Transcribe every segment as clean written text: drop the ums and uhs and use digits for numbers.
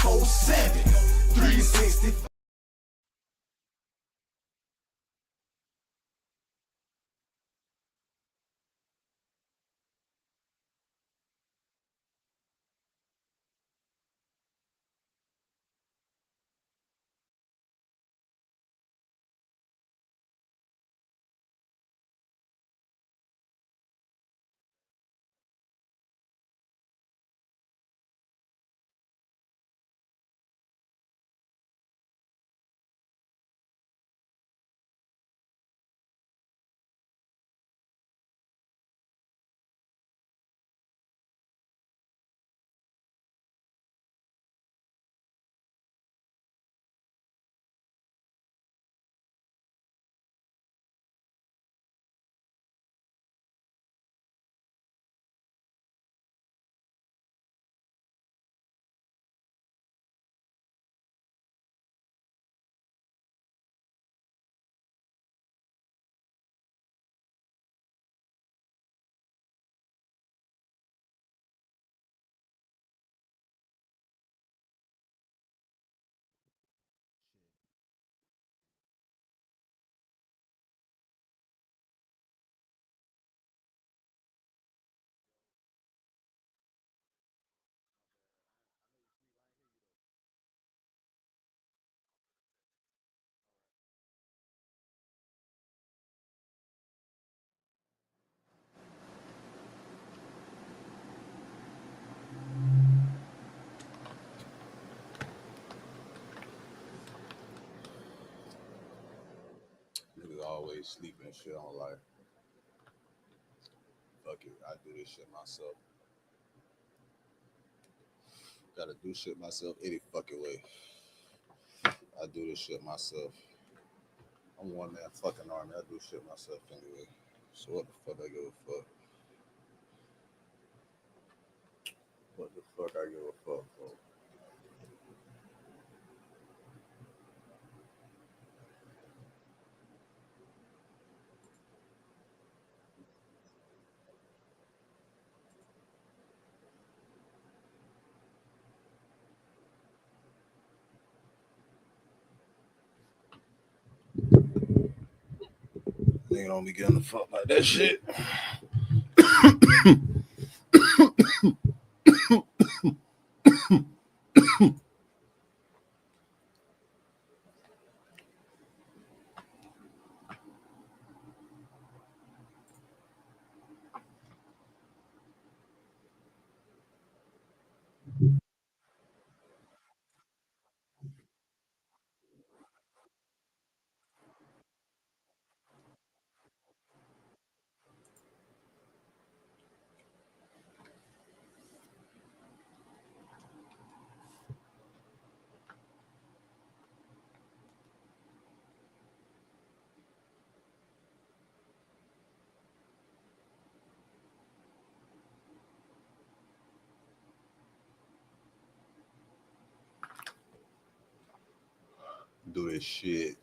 24/7, 365. Niggas always sleeping and shit on life. Fuck it, I do this shit myself. Gotta do shit myself any fucking way. I do this shit myself. I'm one man fucking army. I do shit myself anyway. So what the fuck I give a fuck? What the fuck I give a fuck for? Nigga don't be getting the fuck like that shit. Do this shit.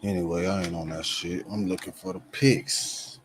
Anyway, I ain't on that shit. I'm looking for the picks.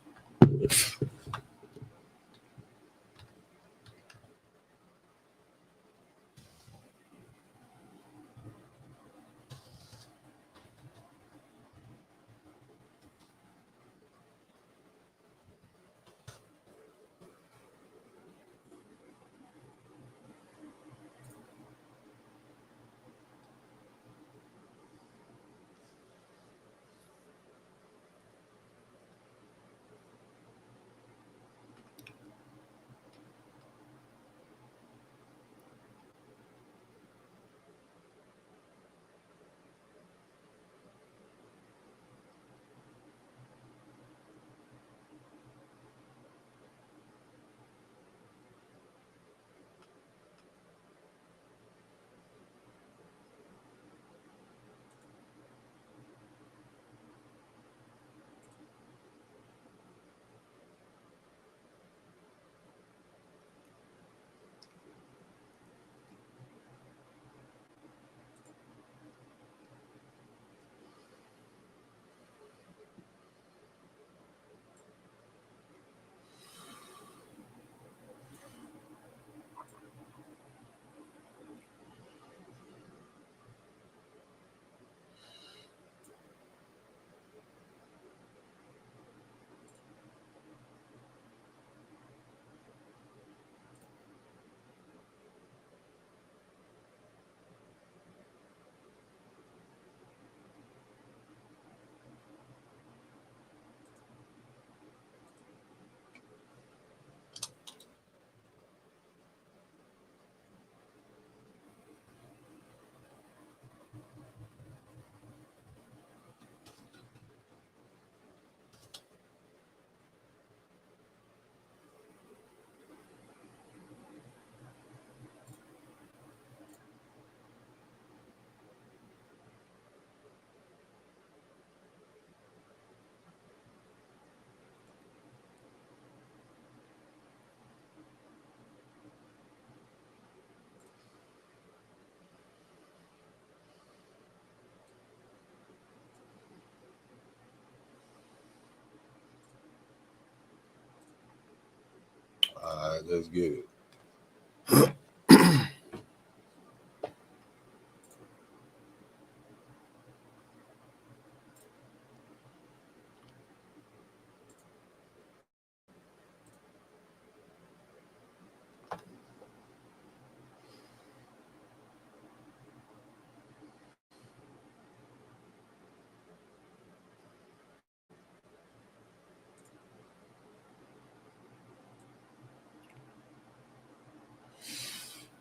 All right, let's get it.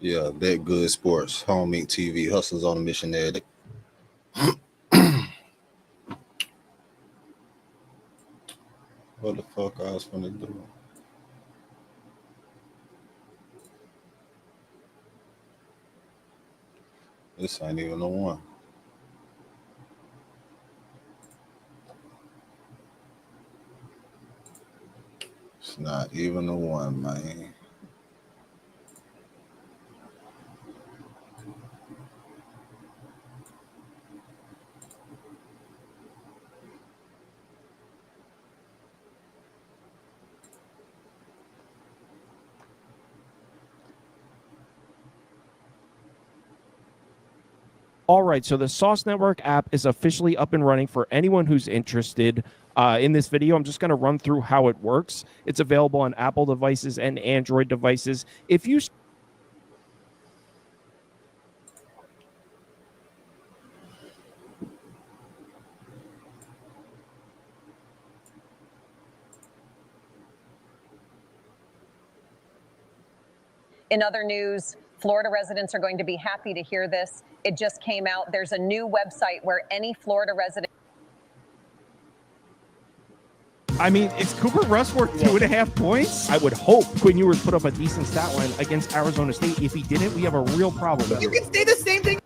Yeah, Bet Good Sports, Home Inc. TV, Hustlers on a Mission there. What the fuck I was gonna do? This ain't even the one. It's not even the one, man. All right, so the Sauce Network app is officially up and running for anyone who's interested. In this video, I'm just going to run through how it works. It's available on Apple devices and Android devices. If you In other news, Florida residents are going to be happy to hear this. It just came out. There's a new website where any Florida resident. I mean, is Cooper Rush worth 2.5 points? I would hope Quinn Ewers put up a decent stat line against Arizona State. If he didn't, we have a real problem. You can say the same thing.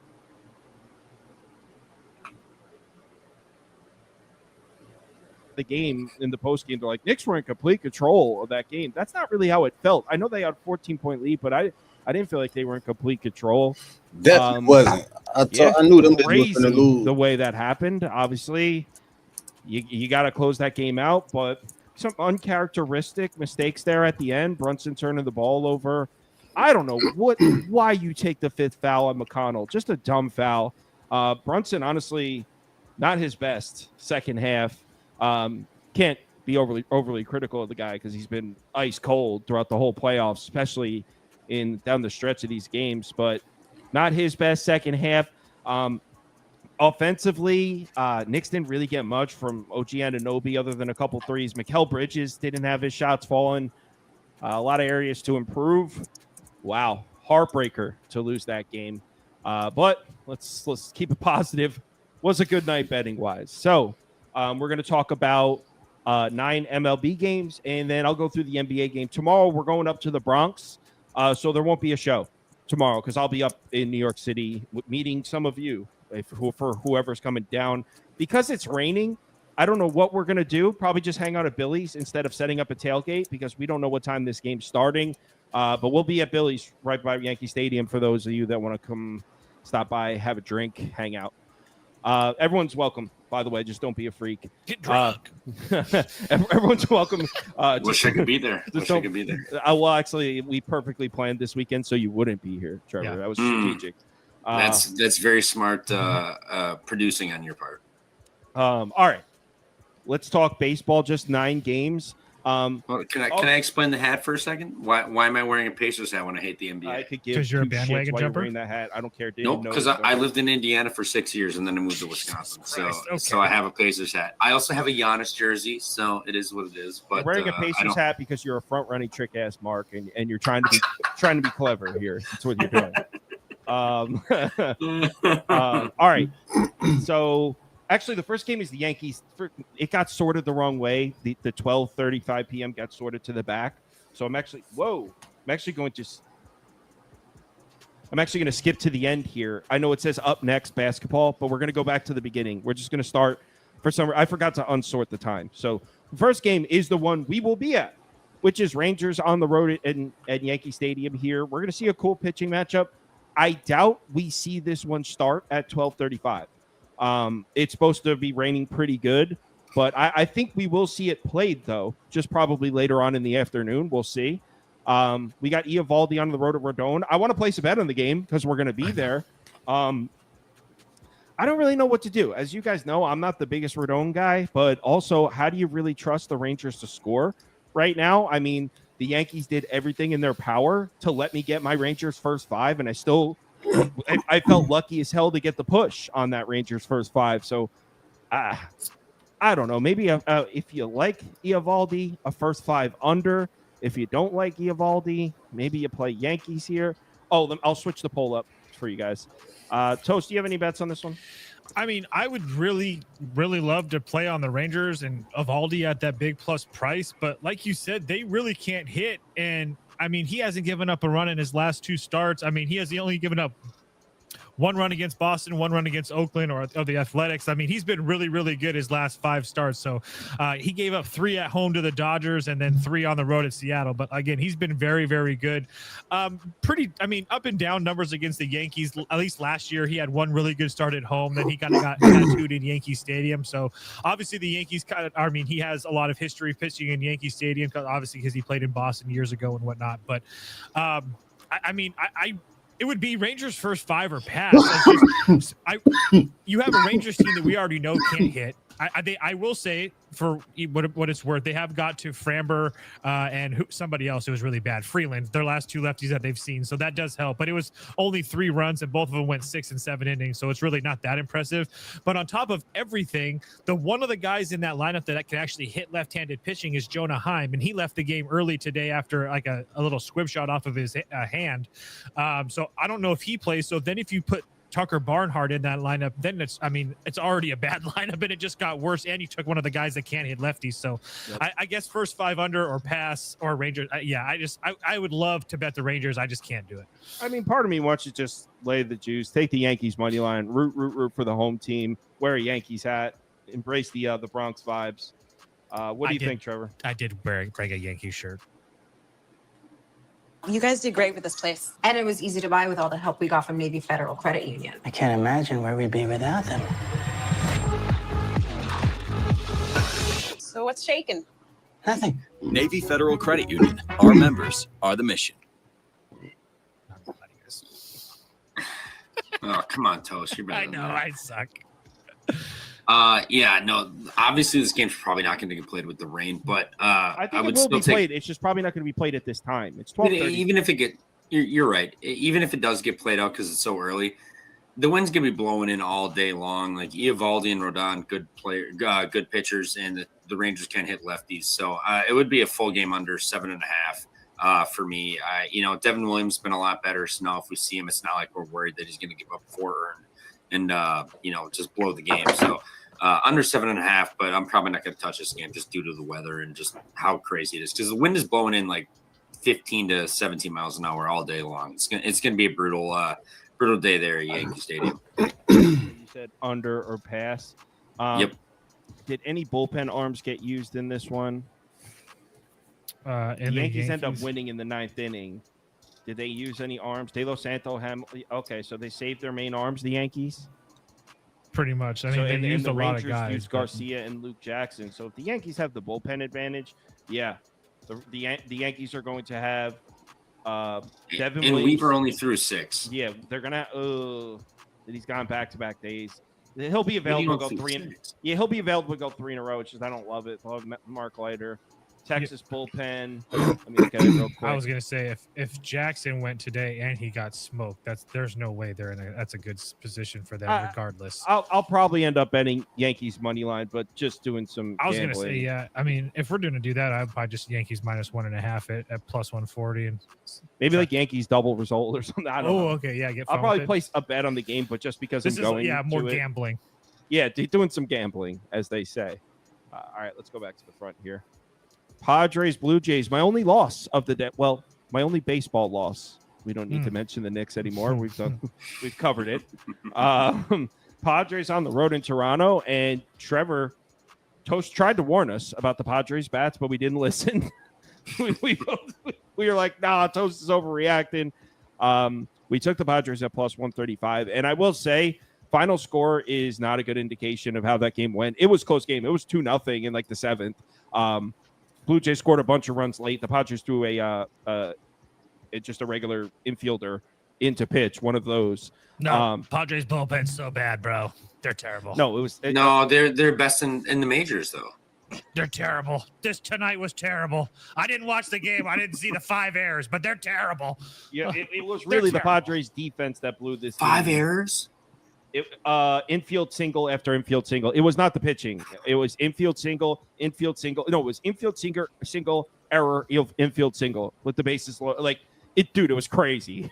The game in the post game, they're like, Knicks were in complete control of that game. That's not really how it felt. I know they had a 14-point lead, but I didn't feel like they were in complete control. Definitely wasn't. I knew them was going to lose. The way that happened, obviously. you got to close that game out. But some uncharacteristic mistakes there at the end. Brunson turning the ball over. I don't know why you take the 5th foul on McConnell. Just a dumb foul. Brunson, honestly, not his best second half. Can't be overly critical of the guy because he's been ice cold throughout the whole playoffs, especially down the stretch of these games. But not his best second half. Offensively, Knicks didn't really get much from OG Anunoby other than a couple threes. Mikal Bridges didn't have his shots falling. A lot of areas to improve. Wow, heartbreaker to lose that game. But let's keep it positive. Was a good night betting wise. So we're going to talk about 9 MLB games, and then I'll go through the NBA game. Tomorrow we're going up to the Bronx, so there won't be a show tomorrow because I'll be up in New York City meeting some of you for whoever's coming down. Because it's raining, I don't know what we're going to do. Probably just hang out at Billy's instead of setting up a tailgate because we don't know what time this game's starting. But we'll be at Billy's right by Yankee Stadium for those of you that want to come stop by, have a drink, hang out. Everyone's welcome, by the way. Just don't be a freak. Get drunk. Everyone's welcome. Wish I could be there. Well, actually, we perfectly planned this weekend so you wouldn't be here, Trevor. Yeah. That was strategic. That's very smart producing on your part. All right. Let's talk baseball. Just 9 games. Can I explain the hat for a second? Why am I wearing a Pacers hat when I hate the NBA? I could give 'Cause you're a two bandwagon shits why jumper? you're wearing that hat. I don't care. Nope, because I lived in Indiana for 6 years and then I moved to Wisconsin. So I have a Pacers hat. I also have a Giannis jersey, so it is what it is. But You're wearing a Pacers hat because you're a front running trick ass Mark, and you're trying to be clever here. That's what you're doing. All right. So actually, the first game is the Yankees. It got sorted the wrong way. The 12:35 p.m. got sorted to the back. So I'm actually going to skip to the end here. I know it says up next basketball, but we're going to go back to the beginning. We're just going to start for some. I forgot to unsort the time. So the first game is the one we will be at, which is Rangers on the road at Yankee Stadium here. We're going to see a cool pitching matchup. I doubt we see this one start at 12:35. It's supposed to be raining pretty good, but I think we will see it played, though, just probably later on in the afternoon. We'll see. We got Eovaldi on the road at Rodon. I want to place a bet on the game because we're going to be there. I don't really know what to do. As you guys know, I'm not the biggest Rodon guy, but also, how do you really trust the Rangers to score right now? I mean, the Yankees did everything in their power to let me get my Rangers first 5, and I felt lucky as hell to get the push on that Rangers first 5. So I don't know. Maybe if you like Eovaldi, a first 5 under. If you don't like Eovaldi, maybe you play Yankees here. Oh, I'll switch the poll up for you guys. Toast, do you have any bets on this one? I mean, I would really, really love to play on the Rangers and Eovaldi at that big plus price. But like you said, they really can't hit. And I mean, he hasn't given up a run in his last 2 starts. I mean, he has only given up 1 run against Boston, 1 run against Oakland or the Athletics. I mean, he's been really, really good his last 5 starts. So he gave up 3 at home to the Dodgers and then 3 on the road at Seattle. But again, he's been very, very good. Up and down numbers against the Yankees. At least last year, he had 1 really good start at home. Then he kind of got tattooed in Yankee Stadium. So obviously the Yankees he has a lot of history pitching in Yankee Stadium, because he played in Boston years ago and whatnot. But it would be Rangers first 5 or pass. You have a Rangers team that we already know can't hit. I will say, for what it's worth, they have got to Framber and somebody else who was really bad. Freeland, their last 2 lefties that they've seen. So that does help. But it was only 3 runs, and both of them went 6 and 7 innings. So it's really not that impressive. But on top of everything, one of the guys in that lineup that can actually hit left-handed pitching is Jonah Heim. And he left the game early today after like a little squib shot off of his hand. So I don't know if he plays. So then if you put Tucker Barnhart in that lineup, then it's already a bad lineup, and it just got worse. And you took one of the guys that can't hit lefties. So yep. I guess first 5 under or pass or Rangers. I would love to bet the Rangers. I just can't do it. I mean, part of me wants to just lay the juice, take the Yankees money line, root for the home team, wear a Yankees hat, embrace the Bronx vibes. What do you think, Trevor? I did wear a Yankees shirt. You guys did great with this place. And it was easy to buy with all the help we got from Navy Federal Credit Union. I can't imagine where we'd be without them. what's shaking? Nothing. Navy Federal Credit Union. Our members are the mission. Oh, come on, Toast. You're better. I know, I suck. Yeah, no. Obviously, this game's probably not going to get played with the rain, but I think would it will still be played. It's just probably not going to be played at this time. It's 12:30. Even if it get, you're right. Even if it does get played out because it's so early, the wind's going to be blowing in all day long. Like Eovaldi and Rodon, good pitchers, and the Rangers can't hit lefties. So it would be a full game under 7.5 for me. Devin Williams has been a lot better. So now if we see him, it's not like we're worried that he's going to give up 4 and just blow the game. So under 7.5, but I'm probably not going to touch this game just due to the weather and just how crazy it is because the wind is blowing in like 15 to 17 miles an hour all day long. It's gonna be a brutal day there at Yankee Stadium. You said under or pass. Yep. Did any bullpen arms get used in this one? The Yankees end up winning in the 9th inning. Did they use any arms? De Los Santos, okay, so they saved their main arms, the Yankees? Pretty much. I mean, they used the a lot Rangers of guys. used Garcia and Luke Jackson. So if the Yankees have the bullpen advantage, yeah, the Yankees are going to have Devin and Williams. Weaver only threw 6. Yeah, they're gonna. He's gone back-to-back days. He'll be available to go 3. He'll be available to go 3 in a row. It's just I don't love it. They'll have Mark Leiter. Texas bullpen. Let me look at it real quick. I was gonna say if Jackson went today and he got smoked, there's no way that's a good position for them regardless. I'll probably end up betting Yankees money line, but just doing some. I was gambling. gonna say yeah. I mean, if we're gonna do that, I'd probably just Yankees minus 1.5 at plus 140 and maybe like Yankees double result or something. I don't know. Okay, yeah. I'll probably place a bet on the game, but just because this I'm going, more to gambling. Yeah, doing some gambling, as they say. All right, let's go back to the front here. Padres, Blue Jays. My only loss of the day. Well, my only baseball loss. We don't need to mention the Knicks anymore. We've covered it. Padres on the road in Toronto, and Trevor Toast tried to warn us about the Padres bats, but we didn't listen. we were like, nah, Toast is overreacting. We took the Padres at plus 135, and I will say, final score is not a good indication of how that game went. It was a close game. It was 2-0 in like the 7th. Blue Jays scored a bunch of runs late. The Padres threw just a regular infielder into pitch, one of those. No, Padres bullpen's so bad, bro. They're terrible. No, it was they're best in the majors though. They're terrible. This tonight was terrible. I didn't watch the game. I didn't see the 5 errors, but they're terrible. Yeah, it was really the Padres defense that blew this. 5 errors. Infield single after infield single. It was not the pitching. It was infield single. No, it was infield single error, infield single with the bases low. Like it was crazy.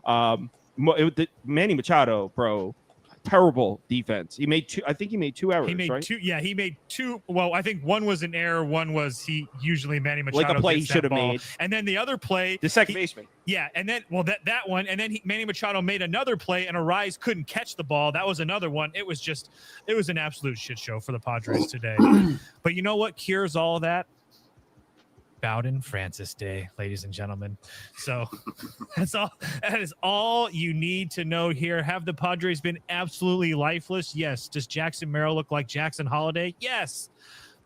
Manny Machado, bro, terrible defense. He made 2. I think he made 2 errors. He made right? 2. Yeah, he made 2. Well, I think one was an error. One was Manny Machado like a play he should have made. And then the other play, the second baseman. Yeah, and then that one, and then Manny Machado made another play, and Arise couldn't catch the ball. That was another one. It was an absolute shit show for the Padres today. But you know what cures all of that? Bowden Francis Day, ladies and gentlemen. So that's all. That is all you need to know here. Have the Padres been absolutely lifeless? Yes. Does Jackson Merrill look like Jackson Holiday? Yes.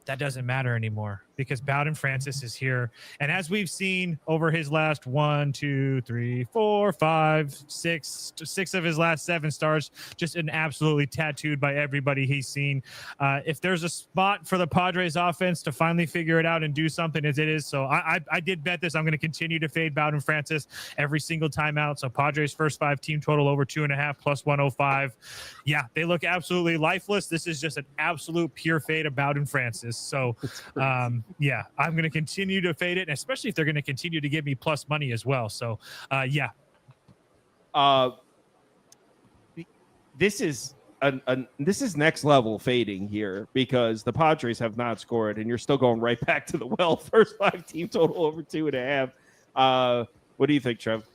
That doesn't matter anymore because Bowden Francis is here. And as we've seen over his last 1, 2, 3, 4, 5, 6 of his last 7 starts, just an absolutely tattooed by everybody he's seen. If there's a spot for the Padres offense to finally figure it out and do something as it is. So I did bet this. I'm going to continue to fade Bowden Francis every single time out. So Padres first 5 team total over 2.5 plus 105. Yeah, they look absolutely lifeless. This is just an absolute pure fade of Bowden Francis. So, yeah, I'm going to continue to fade it, and especially if they're going to continue to give me plus money as well. So, yeah. This is this is next level fading here because the Padres have not scored, and you're still going right back to the well. First 5 team total over 2.5. What do you think, Trev?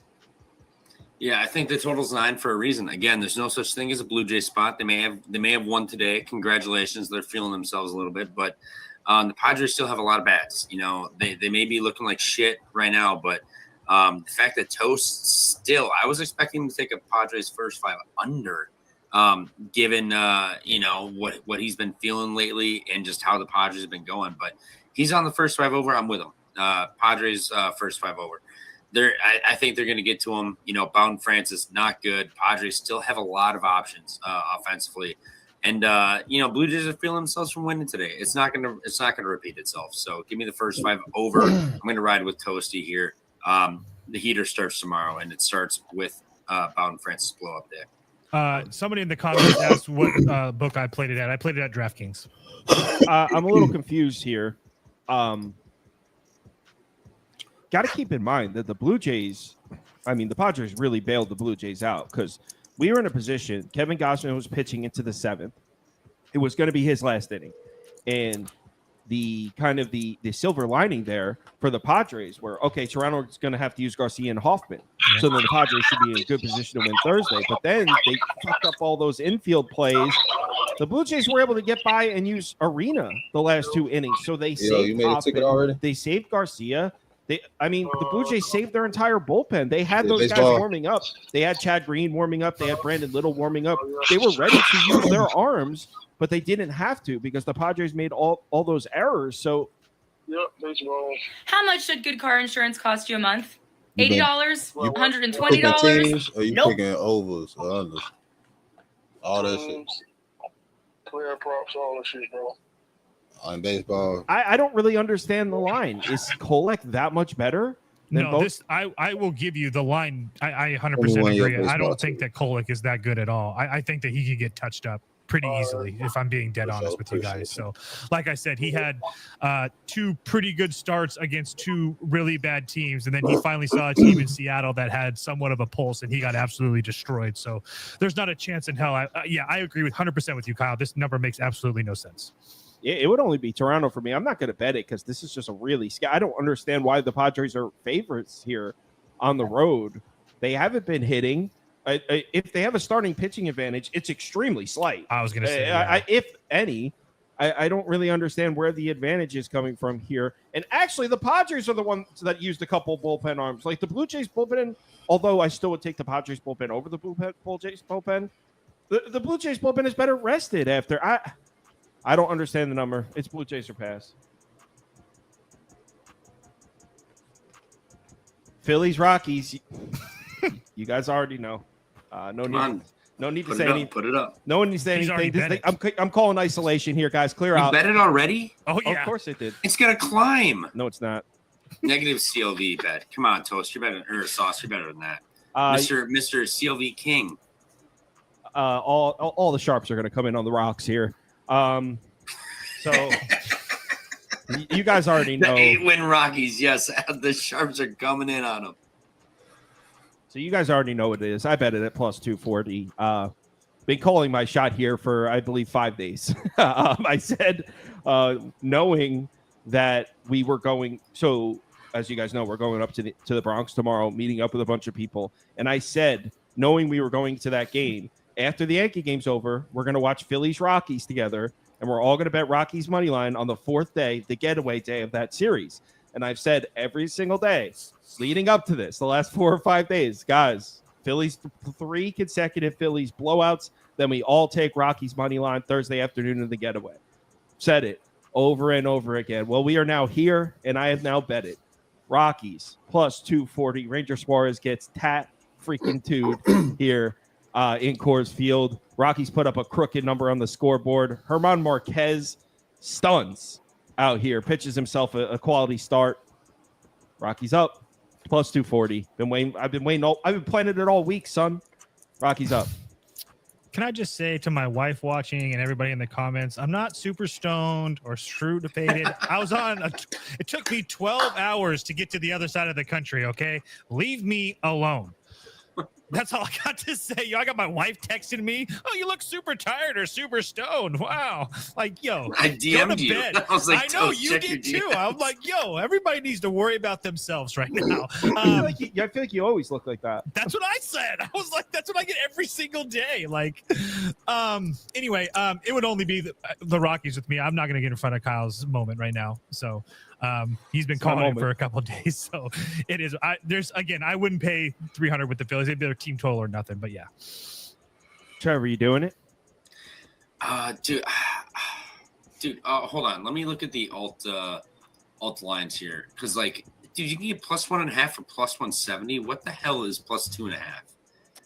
Yeah, I think the total's 9 for a reason. Again, there's no such thing as a Blue Jay spot. They may have won today. Congratulations, they're feeling themselves a little bit, but the Padres still have a lot of bats. You know, they may be looking like shit right now, but the fact that Toast still, I was expecting him to take a Padres first 5 under given what he's been feeling lately and just how the Padres have been going. But he's on the first 5 over. I'm with him. Padres first 5 over. I think they're going to get to him. Bowden Francis not good. Padres still have a lot of options offensively, and Blue Jays are feeling themselves from winning today. It's not going to repeat itself. So give me the first 5 over. I'm going to ride with Toasty here. The heater starts tomorrow, and it starts with Bowden Francis blow up day. Somebody in the comments asked what book I played it at. I played it at DraftKings. I'm a little confused here. Got to keep in mind that the Blue Jays, the Padres really bailed the Blue Jays out because we were in a position. Kevin Gausman was pitching into the 7th. It was going to be his last inning. And the kind of the silver lining there for the Padres were, okay, Toronto is going to have to use Garcia and Hoffman. Yeah. So then the Padres should be in a good position to win Thursday. But then they fucked up all those infield plays. The Blue Jays were able to get by and use Arena the last 2 innings. So they saved you made Hoffman. a ticket already? They saved Garcia. The Blue Jays saved their entire bullpen. They had those guys warming up. They had Chad Green warming up. They had Brandon Little warming up. They were ready to use their arms, but they didn't have to because the Padres made all those errors. So, baseball. How much should good car insurance cost you a month? $80? $120? Or you Nope. picking overs or unders? All that shit. Clear props, all that shit, bro. On baseball, I don't really understand the line. Is Kolek that much better? No, I will give you the line. I 100% agree. I don't think that Kolek is that good at all. I think that he could get touched up pretty easily if I'm being dead honest with you guys. So, like I said, he had 2 pretty good starts against 2 really bad teams, and then he finally saw a team in Seattle that had somewhat of a pulse, and he got absolutely destroyed. So, there's not a chance in hell. I agree with 100% with you, Kyle. This number makes absolutely no sense. It would only be Toronto for me. I'm not going to bet it because this is just a really – I don't understand why the Padres are favorites here on the road. They haven't been hitting. If they have a starting pitching advantage, it's extremely slight. I was going to say, if any. I don't really understand where the advantage is coming from here. And actually, the Padres are the ones that used a couple bullpen arms. Like the Blue Jays bullpen, although I still would take the Padres bullpen over the Blue Jays bullpen, the Blue Jays bullpen is better rested after – I don't understand the number. It's Blue Jays or pass. Phillies, Rockies. You guys already know. No need to say anything. Put it up. No one needs to say anything. I'm calling isolation here, guys. Clear you out. Bet it already? Oh, yeah. Of course it did. It's going to climb. No, it's not. Negative CLV bet. Come on, Toast. You're better. Or Sauce. You're better than that. Mr. CLV King. All the sharps are going to come in on the rocks here. So you guys already know. The 8-win Rockies, yes. The Sharps are coming in on them. So you guys already know what it is. I bet it at plus 240. Been calling my shot here for, I believe, 5 days. I said, knowing that we were going, so as you guys know, we're going up to the Bronx tomorrow, meeting up with a bunch of people. And I said, knowing we were going to that game, after the Yankee game's over, we're going to watch Phillies Rockies together, and we're all going to bet Rockies money line on the 4th day, the getaway day of that series. And I've said every single day leading up to this, the last 4 or 5 days, guys, Phillies 3 consecutive Phillies blowouts. Then we all take Rockies money line Thursday afternoon in the getaway. Said it over and over again. Well, we are now here, and I have now bet it. Rockies plus 240. Ranger Suarez gets freaking 2 here. In Coors Field. Rockies put up a crooked number on the scoreboard. Herman Marquez stuns out here, pitches himself a quality start. Rockies up, plus 240. I've been planning it all week, son. Rockies up. Can I just say to my wife watching and everybody in the comments, I'm not super stoned or shrewd-faded. It took me 12 hours to get to the other side of the country, okay? Leave me alone. That's all I got to say. I got my wife texting me, "Oh, you look super tired or super stoned." Wow. Like, yo, I DM'd you. I was like, I know you did too. I'm like, yo, everybody needs to worry about themselves right now. I feel like you always look like that. That's what I said. I was like, that's what I get every single day. Like, anyway, it would only be the Rockies with me. I'm not going to get in front of Kyle's moment right now. So, he's been calling it for a couple of days, so it is. I wouldn't pay $300 with the Phillies. They'd be their team total or nothing. But yeah, Trevor, you doing it? Dude, hold on. Let me look at the alt lines here, because like, dude, you can get +1.5 for +170. What the hell is +2.5?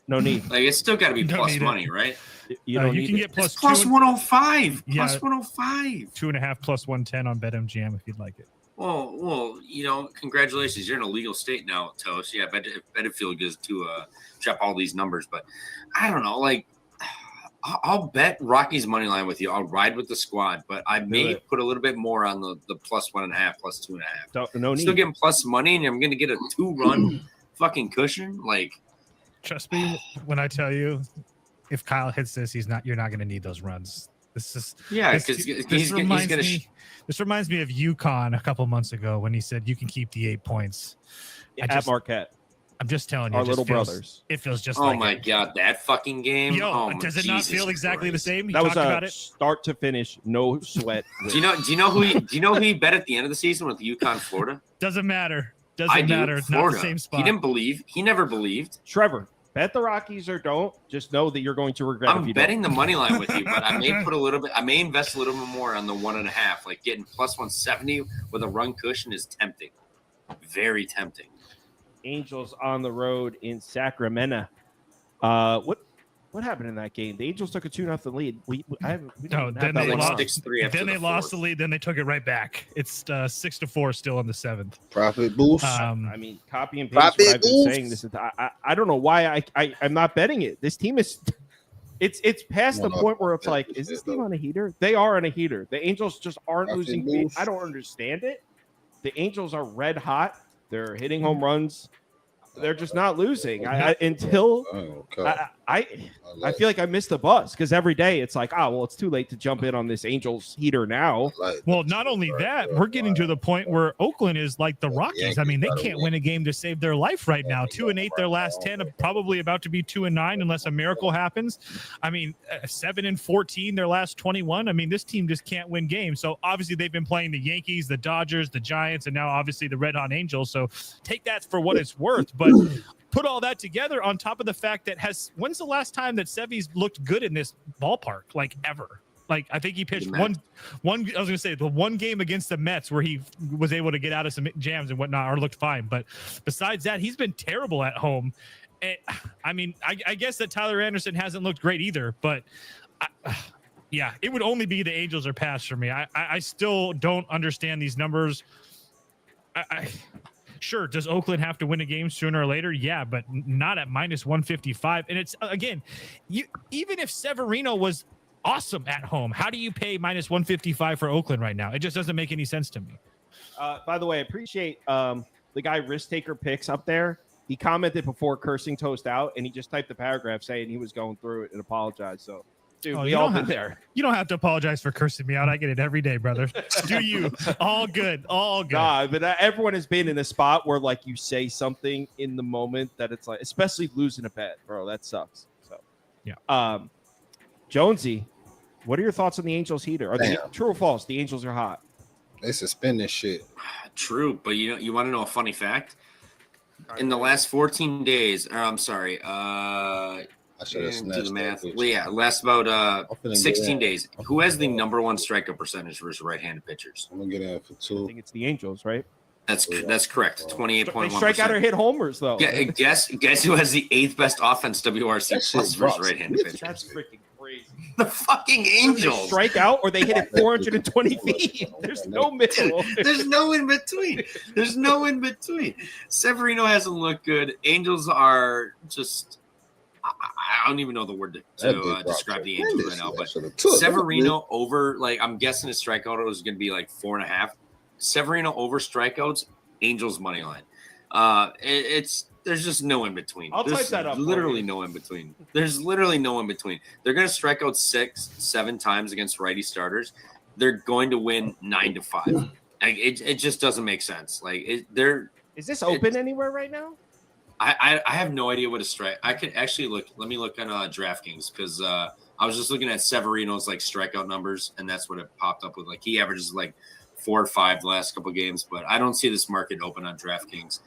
No need. Like, it's still got to be Don't plus need it. money, right? You don't you need can it. get plus It's plus two, 105. Yeah. Plus 105. 2.5 plus 110 on BetMGM if you'd like it. Well, congratulations. You're in a legal state now, Toast. Yeah, bet feel good to drop all these numbers, but I don't know. Like, I'll bet Rocky's money line with you. I'll ride with the squad, but I may put a little bit more on the +1.5, +2.5. No need. Still getting plus money, and I'm going to get a 2-run fucking cushion. Like, Trust me when I tell you, if Kyle hits this, you're not going to need those runs. This is because this reminds me. This reminds me of UConn a couple months ago when he said you can keep the 8 points. At Marquette. I'm just telling you, Our little brothers. It feels just oh like my it. god, that fucking game. Yo, does it not feel exactly the same? He That was talked about it. start to finish, no sweat. Do you know who he bet at the end of the season with UConn, Florida? Doesn't matter. I Doesn't do. matter. It's Florida. not the same spot. He didn't believe. He never believed. Trevor, bet the Rockies or don't. Just know that you're going to regret. I'm if you betting don't. the money line with you, but I may put a little bit. I may invest a little bit more on the 1.5. Like getting +170 with a run cushion is tempting. Very tempting. Angels on the road in Sacramento. What happened in that game? The Angels took a 2-0 lead. We No, then they like lost. 6-3 after Then they the lost fourth. the lead. Then they took it right back. It's 6-4 still on the 7th. Profit boost. I mean, copy and paste what I've been saying. This is I don't know why I'm not betting it. This team is it's past the point where it's like, is this team on a heater? They are on a heater. The Angels just aren't losing beat. I don't understand it. The Angels are red hot. They're hitting home runs. They're just not losing until I feel like I missed the bus because every day it's like, it's too late to jump in on this Angels heater now. Well, not only that, we're getting to the point where Oakland is like the Rockies. I mean, they can't win a game to save their life right now. 2-8 their last 10, probably about to be 2-9 unless a miracle happens. I mean, 7-14 their last 21. I mean, this team just can't win games. So obviously they've been playing the Yankees, the Dodgers, the Giants, and now obviously the Red Hot Angels. So take that for what it's worth. But put all that together on top of the fact that when's the last time that Sevy's looked good in this ballpark? Like ever? Like I think he pitched one. I was going to say the one game against the Mets where he was able to get out of some jams and whatnot, or looked fine. But besides that, he's been terrible at home. And, I mean, I guess that Tyler Anderson hasn't looked great either. But yeah, it would only be the Angels or pass for me. I still don't understand these numbers. Sure, does Oakland have to win a game sooner or later? Yeah, but not at -155. And it's, again, even if Severino was awesome at home, how do you pay -155 for Oakland right now? It just doesn't make any sense to me. By the way, I appreciate the guy Risk Taker Picks up there. He commented before cursing Toast out, and he just typed the paragraph saying he was going through it and apologized. So, dude, we all been there. You don't have to apologize for cursing me out. I get it every day, brother. Do you? All good. All good. Nah, but everyone has been in a spot where like you say something in the moment that it's like, especially losing a bet, bro. That sucks. So yeah. Jonesy, what are your thoughts on the Angels heater? Are they true or false? The Angels are hot. They suspend this shit. True, but you want to know a funny fact? In the last 14 days, or I'm sorry, I should have snatched do the math. that. Well, yeah, last about 16 days. Who has the number one strikeout percentage versus right-handed pitchers? I'm gonna get in for 2. I think it's the Angels, right? That's correct. 28.1%. They strike out or hit homers though. Yeah, guess who has the 8th best offense WRC plus versus right-handed pitchers? That's freaking crazy. The fucking Angels. Strike out or they hit it 420 feet. There's no middle. There's no in between. There's no in between. Severino hasn't looked good. Angels are just. I don't even know the word to describe the Angels right now, but Severino over, like, I'm guessing his strikeout is going to be like 4.5. Severino over strikeouts, Angels money line. There's just no in between. I'll There's type that up. literally no in between. There's literally no in between. They're going to strike out 6-7 times against righty starters. They're going to win 9-5. Like, it just doesn't make sense. Like is this open anywhere right now? I have no idea what a strike. I could actually look. Let me look on DraftKings because I was just looking at Severino's like strikeout numbers, and that's what it popped up with. Like he averages like 4 or 5 the last couple of games, but I don't see this market open on DraftKings.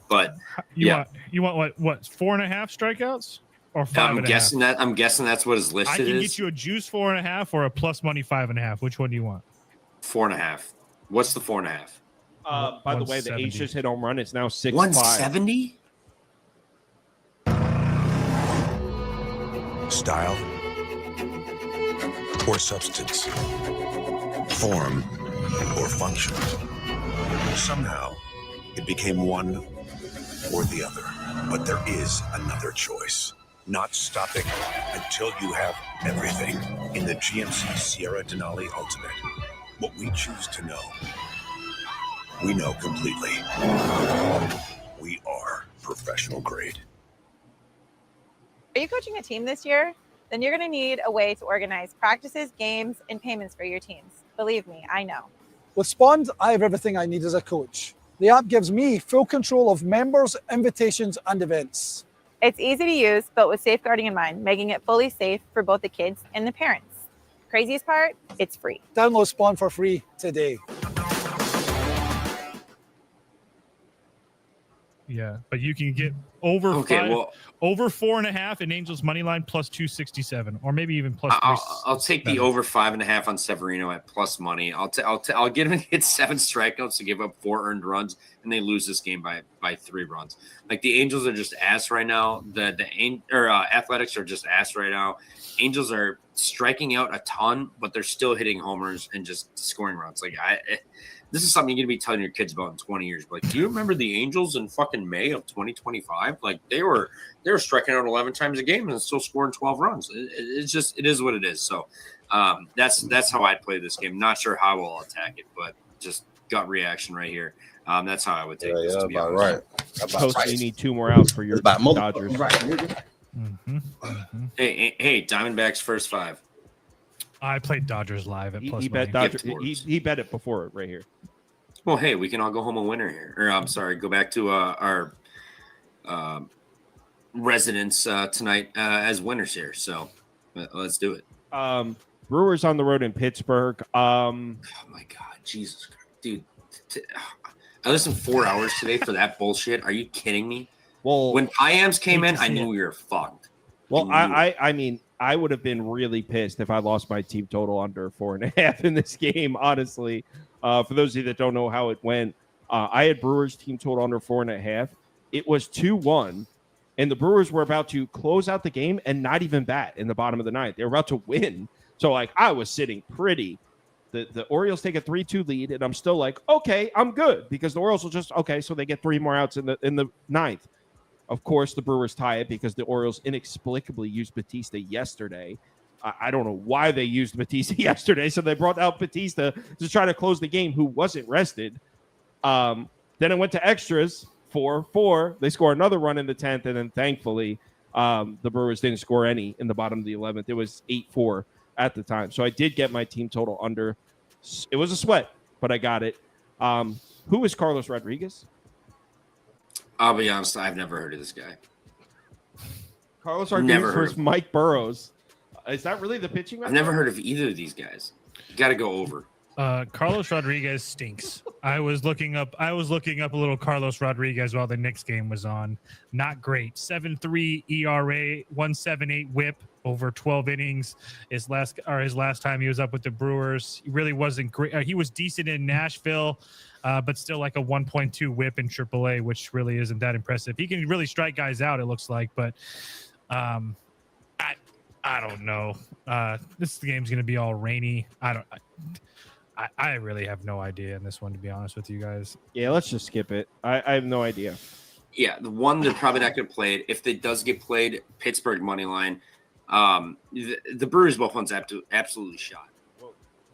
But you want what 4.5 strikeouts? or 5.5. I'm guessing that's what his I listed can is. get you a juice 4.5 or a plus money 5.5. Which one do you want? 4.5. What's the 4.5? By the way, the 170. A's just hit home run. It's now 6-5. 170. Style or substance, form or function. Somehow, it became one or the other. But there is another choice. Not stopping until you have everything in the GMC Sierra Denali Ultimate. What we choose to know, we know completely. We are professional grade. Are you coaching a team this year? Then you're going to need a way to organize practices, games, and payments for your teams. Believe me, I know. With Spond, I have everything I need as a coach. The app gives me full control of members, invitations, and events. It's easy to use, but with safeguarding in mind, making it fully safe for both the kids and the parents. Craziest part, it's free. Download Spond for free today. Yeah, but you can get over over 4.5 in Angels money line plus 267, or maybe even plus. I'll take the over 5.5 on Severino at plus money. I'll get him to hit 7 strikeouts to give up 4 earned runs, and they lose this game by 3 runs. Like the Angels are just ass right now. The Athletics are just ass right now. Angels are striking out a ton, but they're still hitting homers and just scoring runs. Like this is something you're gonna be telling your kids about in 20 years. Like, do you remember the Angels in fucking May of 2025? Like they were striking out 11 times a game and still scoring 12 runs. It is what it is. So that's how I'd play this game. Not sure how we'll attack it, but just gut reaction right here. That's how I would take this. To be about honest. right. Post, you need 2 more outs for your Dodgers. Hey, Diamondbacks first 5. I played Dodgers live at plus He bet money. Dodgers. He bet it before right here. Well, hey, we can all go home a winner here. Or I'm sorry, go back to our residents tonight as winners here. So let's do it. Brewers on the road in Pittsburgh. Oh my God, Jesus Christ, dude! I listened 4 hours today for that bullshit. Are you kidding me? Well, when Piams came in, I knew we were fucked. Well, I mean, I would have been really pissed if I lost my team total under 4.5 in this game. Honestly, for those of you that don't know how it went, I had Brewers team total under 4.5. It was 2-1, and the Brewers were about to close out the game and not even bat in the bottom of the ninth. They were about to win. So, like, I was sitting pretty. The Orioles take a 3-2 lead, and I'm still like, okay, I'm good, because the Orioles will just, okay, so they get 3 more outs in the ninth. Of course, the Brewers tie it because the Orioles inexplicably used Batista yesterday. I don't know why they used Batista yesterday, so they brought out Batista to try to close the game, who wasn't rested. Then it went to extras, 4-4. They score another run in the 10th, and then thankfully the Brewers didn't score any in the bottom of the 11th. It was 8-4 at the time. So I did get my team total under. It was a sweat, but I got it. Who is Carlos Rodriguez? I'll be honest, I've never heard of this guy. Carlos Rodriguez versus Mike Burrows. Is that really the pitching match? I've never heard of either of these guys. You got to go over. Carlos Rodriguez stinks. I was looking up a little Carlos Rodriguez while the Knicks game was on. Not great. 7.3 ERA, 1.78 WHIP over 12 innings. His last time he was up with the Brewers, he really wasn't great. He was decent in Nashville, but still like a 1.2 WHIP in AAA, which really isn't that impressive. He can really strike guys out, it looks like, but I don't know. This game's going to be all rainy. I really have no idea in this one, to be honest with you guys. Yeah, let's just skip it. I have no idea. Yeah, the one they're probably not going to play it. If it does get played, Pittsburgh money line. The Brewers both ones absolutely shot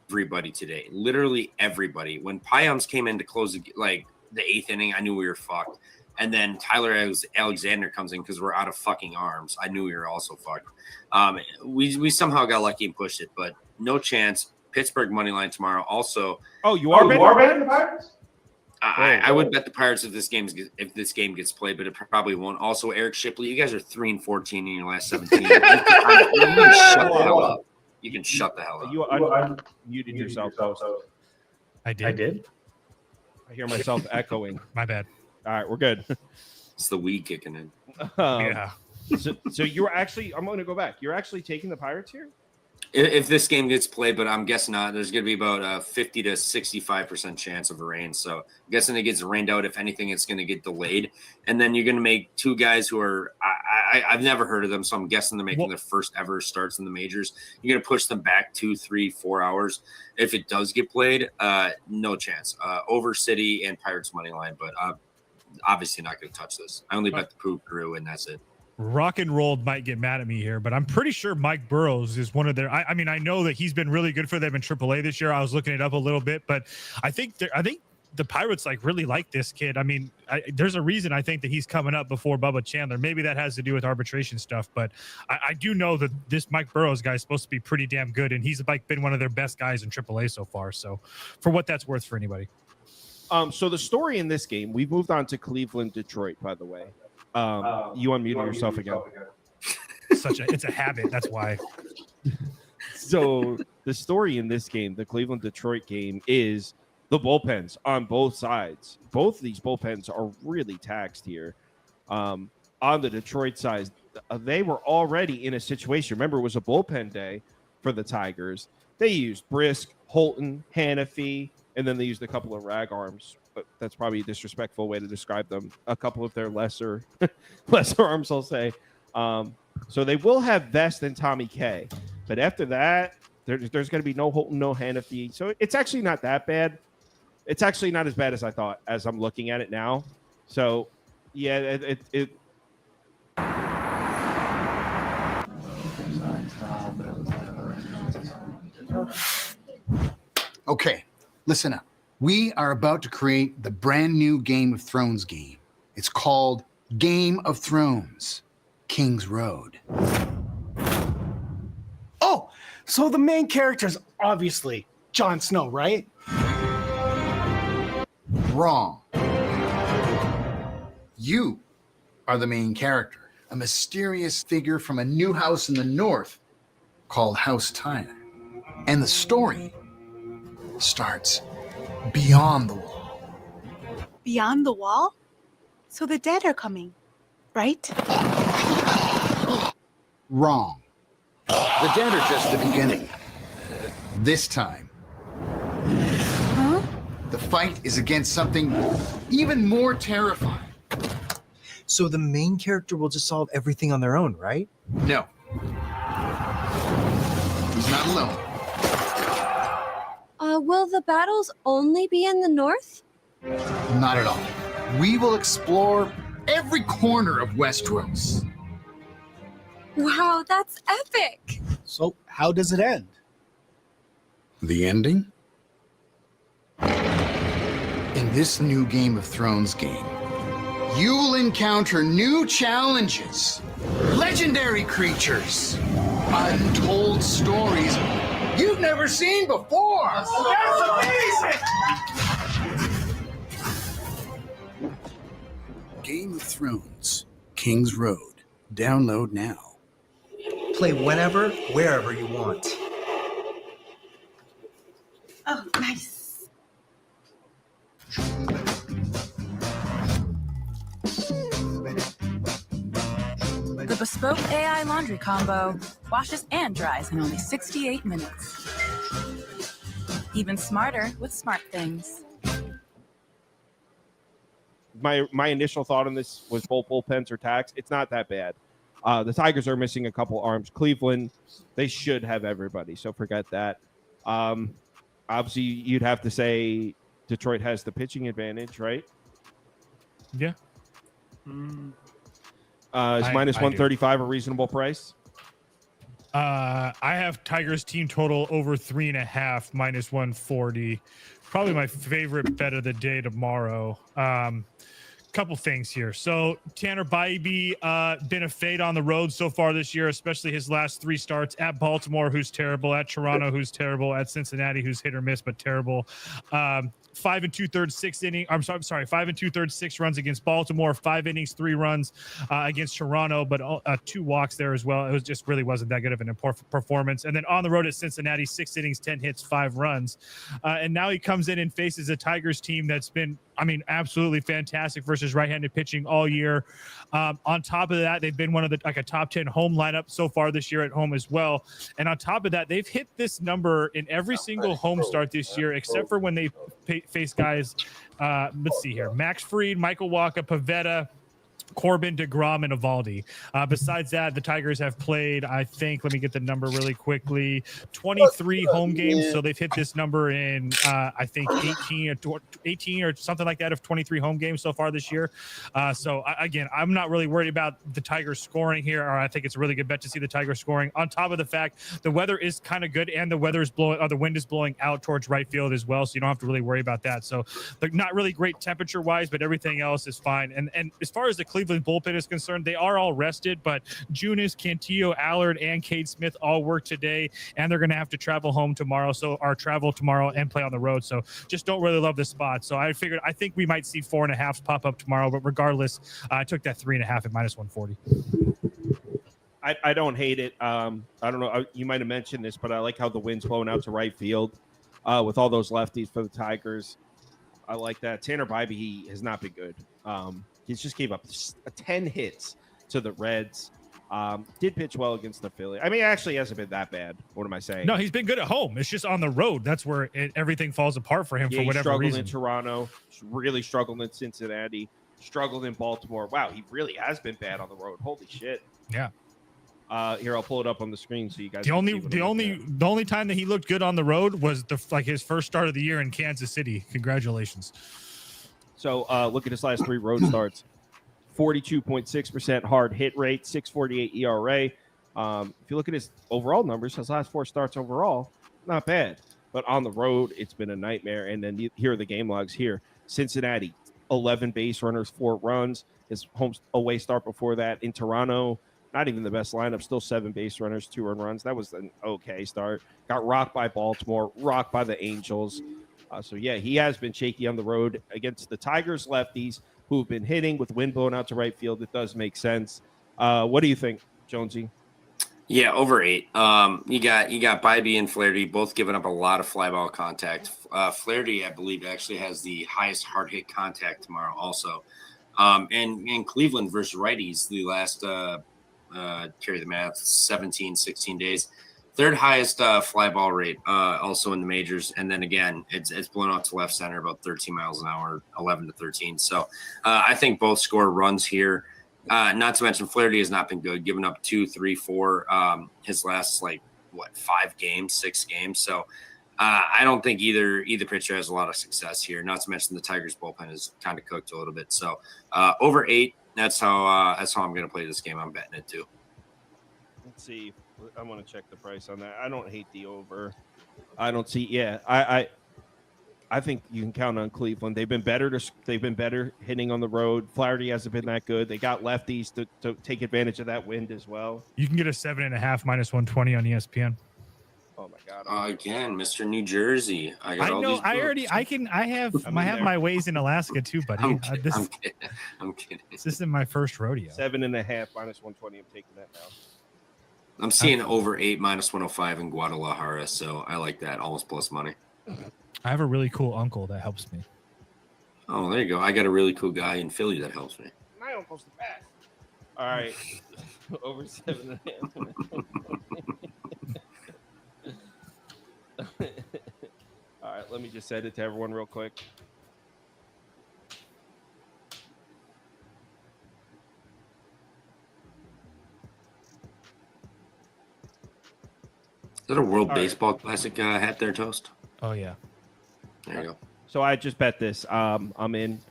everybody today. Literally everybody. When Piams came in to close the 8th inning, I knew we were fucked. And then Tyler Alexander comes in because we're out of fucking arms. I knew we were also fucked. We somehow got lucky and pushed it, but no chance. Pittsburgh money line tomorrow. Also, you are betting the Pirates? I would bet the Pirates if this game gets played, but it probably won't. Also, Eric Shipley, you guys are 3-14 in your last 17. You can shut the hell up. You can shut the hell up. You muted yourself. I did. I hear myself echoing. My bad. All right, we're good. It's the weed kicking in. Yeah. So you're actually, I'm going to go back. You're actually taking the Pirates here? If this game gets played, but I'm guessing not. There's going to be about a 50 to 65% chance of a rain. So I'm guessing it gets rained out. If anything, it's going to get delayed. And then you're going to make two guys who are I've never heard of them, so I'm guessing they're making their first ever starts in the majors. You're going to push them back 2, 3, 4 hours. If it does get played, no chance. Over City and Pirates money line, but obviously not going to touch this. I only bet the Poop Crew, and that's it. Rock and Roll might get mad at me here, but I'm pretty sure Mike Burrows is one of their. I mean, I know that he's been really good for them in AAA this year. I was looking it up a little bit, but I think the Pirates really like this kid. I mean, there's a reason I think that he's coming up before Bubba Chandler. Maybe that has to do with arbitration stuff, but I do know that this Mike Burrows guy is supposed to be pretty damn good, and he's been one of their best guys in AAA so far. So, for what that's worth for anybody. So the story in this game, we've moved on to Cleveland, Detroit. By the way. You unmuted yourself again. It's a habit. That's why. So the story in this game, the Cleveland Detroit game, is the bullpens on both sides. Both of these bullpens are really taxed here. On the Detroit side, they were already in a situation. Remember, it was a bullpen day for the Tigers. They used Brisk, Holton, Hannafy, and then they used a couple of rag arms. But that's probably a disrespectful way to describe them. A couple of their lesser arms, I'll say. So they will have Vest and Tommy K. But after that, there's going to be no Holton, no Hannafy. So it's actually not that bad. It's actually not as bad as I thought as I'm looking at it now. So, yeah, it Okay, listen up. We are about to create the brand new Game of Thrones game. It's called Game of Thrones, King's Road. Oh, so the main character is obviously Jon Snow, right? Wrong. You are the main character, a mysterious figure from a new house in the north called House Tyne. And the story starts beyond the wall. Beyond the wall? So the dead are coming, right? Wrong. The dead are just the beginning. This time, the fight is against something even more terrifying. So the main character will just solve everything on their own, right? No. He's not alone. Will the battles only be in the north? Not at all. We will explore every corner of Westeros. Wow, that's epic! So how does it end? The ending? In this new Game of Thrones game, you'll encounter new challenges, legendary creatures, untold stories you've never seen before. That's amazing! Game of Thrones, King's Road. Download now. Play whenever, wherever you want. Oh, nice. The bespoke AI laundry combo washes and dries in only 68 minutes. Even smarter with smart things. My initial thought on this was both bullpens are taxed. It's not that bad. The Tigers are missing a couple arms. Cleveland, they should have everybody, so forget that. Obviously, you'd have to say Detroit has the pitching advantage, right? Yeah. Is minus 135 a reasonable price? I have Tigers team total over 3.5 minus 140. Probably my favorite bet of the day tomorrow. Couple things here. So Tanner Bybee been a fade on the road so far this year, especially his last 3 starts at Baltimore, who's terrible, at Toronto, who's terrible, at Cincinnati, who's hit or miss but terrible. 5 2/3, 6 inning. I'm sorry, 5 2/3, 6 runs against Baltimore, 5 innings, 3 runs against Toronto, but 2 walks there as well. It was just really wasn't that good of an performance. And then on the road at Cincinnati, 6 innings, 10 hits, 5 runs. And now he comes in and faces a Tigers team that's been, I mean, absolutely fantastic versus right-handed pitching all year. On top of that, they've been one of the a top 10 home lineup so far this year at home as well. And on top of that, they've hit this number in every single home start this year, except for when they face guys. Let's see here: Max Fried, Michael Wacha, Pivetta, Corbin, DeGrom, and Eovaldi. Besides that, the Tigers have played, I think, let me get the number really quickly, 23 home games. So they've hit this number in, I think, 18 or something like that of 23 home games so far this year. Again, I'm not really worried about the Tigers scoring here, or I think it's a really good bet to see the Tigers scoring. On top of the fact, the weather is kind of good, and the wind is blowing out towards right field as well, so you don't have to really worry about that. So they're not really great temperature-wise, but everything else is fine. And as far as the Cleveland bullpen is concerned, they are all rested, but Junis, Cantillo, Allard, and Cade Smith all work today, and they're going to have to travel tomorrow and play on the road. So just don't really love the spot. So I think we might see 4.5s pop up tomorrow, but regardless, I took that 3.5 at -140. I don't hate it. I don't know. You might have mentioned this, but I like how the wind's blowing out to right field with all those lefties for the Tigers. I like that. Tanner Bybee has not been good. He just gave up 10 hits to the Reds. Did pitch well against the Phillies. I mean, actually hasn't been that bad. What am I saying? No, he's been good at home. It's just on the road. That's where everything falls apart for him for whatever reason. He struggled in Toronto, really struggled in Cincinnati, struggled in Baltimore. Wow, he really has been bad on the road. Holy shit. Yeah. Here, I'll pull it up on the screen so you guys. The only time that he looked good on the road was his first start of the year in Kansas City. Congratulations. So look at his last 3 road starts. 42.6% hard hit rate, 6.48 ERA. If you look at his overall numbers, his last 4 starts overall, not bad. But on the road, it's been a nightmare. And then here are the game logs here. Cincinnati, 11 base runners, 4 runs. His home away start before that in Toronto, not even the best lineup, still 7 base runners, 2 earned runs. That was an okay start. Got rocked by Baltimore, rocked by the Angels. So, yeah, he has been shaky on the road against the Tigers lefties who've been hitting with wind blowing out to right field. It does make sense. What do you think, Jonesy? Yeah, over 8. You got Bybee and Flaherty both giving up a lot of fly ball contact. Flaherty, I believe, actually has the highest hard hit contact tomorrow also. And in Cleveland versus righties, the last carry the math, 17, 16 days. 3rd highest fly ball rate also in the majors. And then again, it's blown out to left center about 13 miles an hour, 11 to 13. So I think both score runs here. Not to mention Flaherty has not been good, giving up 2, 3, 4 his last 5 games, 6 games. So I don't think either pitcher has a lot of success here. Not to mention the Tigers bullpen is kind of cooked a little bit. So over 8, that's how I'm going to play this game. I'm betting it too. Let's see. I want to check the price on that. I don't hate the over. I don't see. Yeah, I think you can count on Cleveland. They've been better hitting on the road. Flaherty hasn't been that good. They got lefties to take advantage of that wind as well. You can get a 7.5 -120 on ESPN. Oh my God! Again, Mr. New Jersey. I have my ways in Alaska too, buddy. I'm kidding. This isn't my first rodeo. 7.5 -120. I'm taking that now. I'm seeing over 8 -105 in Guadalajara, so I like that. Almost plus money. I have a really cool uncle that helps me. Oh, there you go. I got a really cool guy in Philly that helps me. My uncle's the best. All right. Over 7.5. All right, let me just send it to everyone real quick. Is that a World Baseball Classic hat there, Toast? Oh, yeah. There you go. So I just bet this. I'm in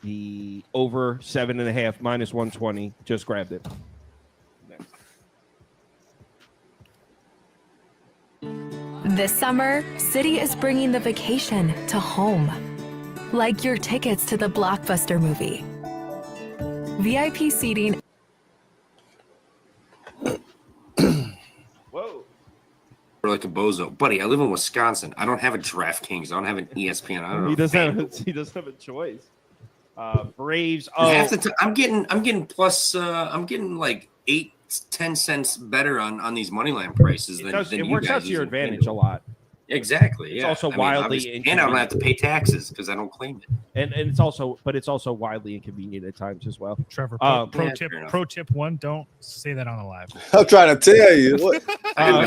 the over 7.5 -120. Just grabbed it. Next. This summer, Citi is bringing the vacation to home. Like your tickets to the blockbuster movie. VIP seating. Whoa. for like a bozo. Buddy, I live in Wisconsin. I don't have a DraftKings. I don't have an ESPN. I don't know. He doesn't have a choice. Braves. Oh, Half the I'm getting plus. I'm getting like 8-10 cents better on these money line prices than it you works guys out to your using advantage FanDuel. a lot. Exactly. It's Yeah. also I mean, wildly obviously, and I don't have to pay taxes because I don't claim it. And it's also wildly inconvenient at times as well. Trevor, Yeah, pro tip one: don't say that on the live. I'm trying to tell you. What?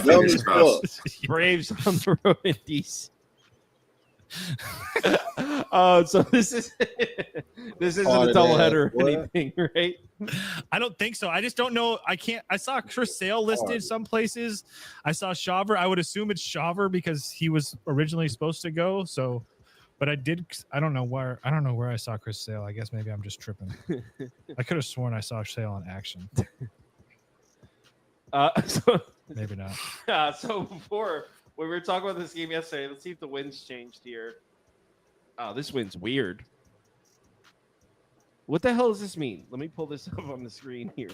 Fingers crossed. Braves on the road in DC. So this isn't a doubleheader or anything, right? I don't think so. I just don't know. I saw Chris Sale listed some places. I saw Shawver. I would assume it's Shawver because he was originally supposed to go. So, but I don't know where I saw Chris Sale. I guess maybe I'm just tripping. I could have sworn I saw Sale in action. So maybe not. So before when we were talking about this game yesterday, let's see if the wind's changed here. Oh, this wind's weird. What the hell does this mean? Let me pull this up on the screen here.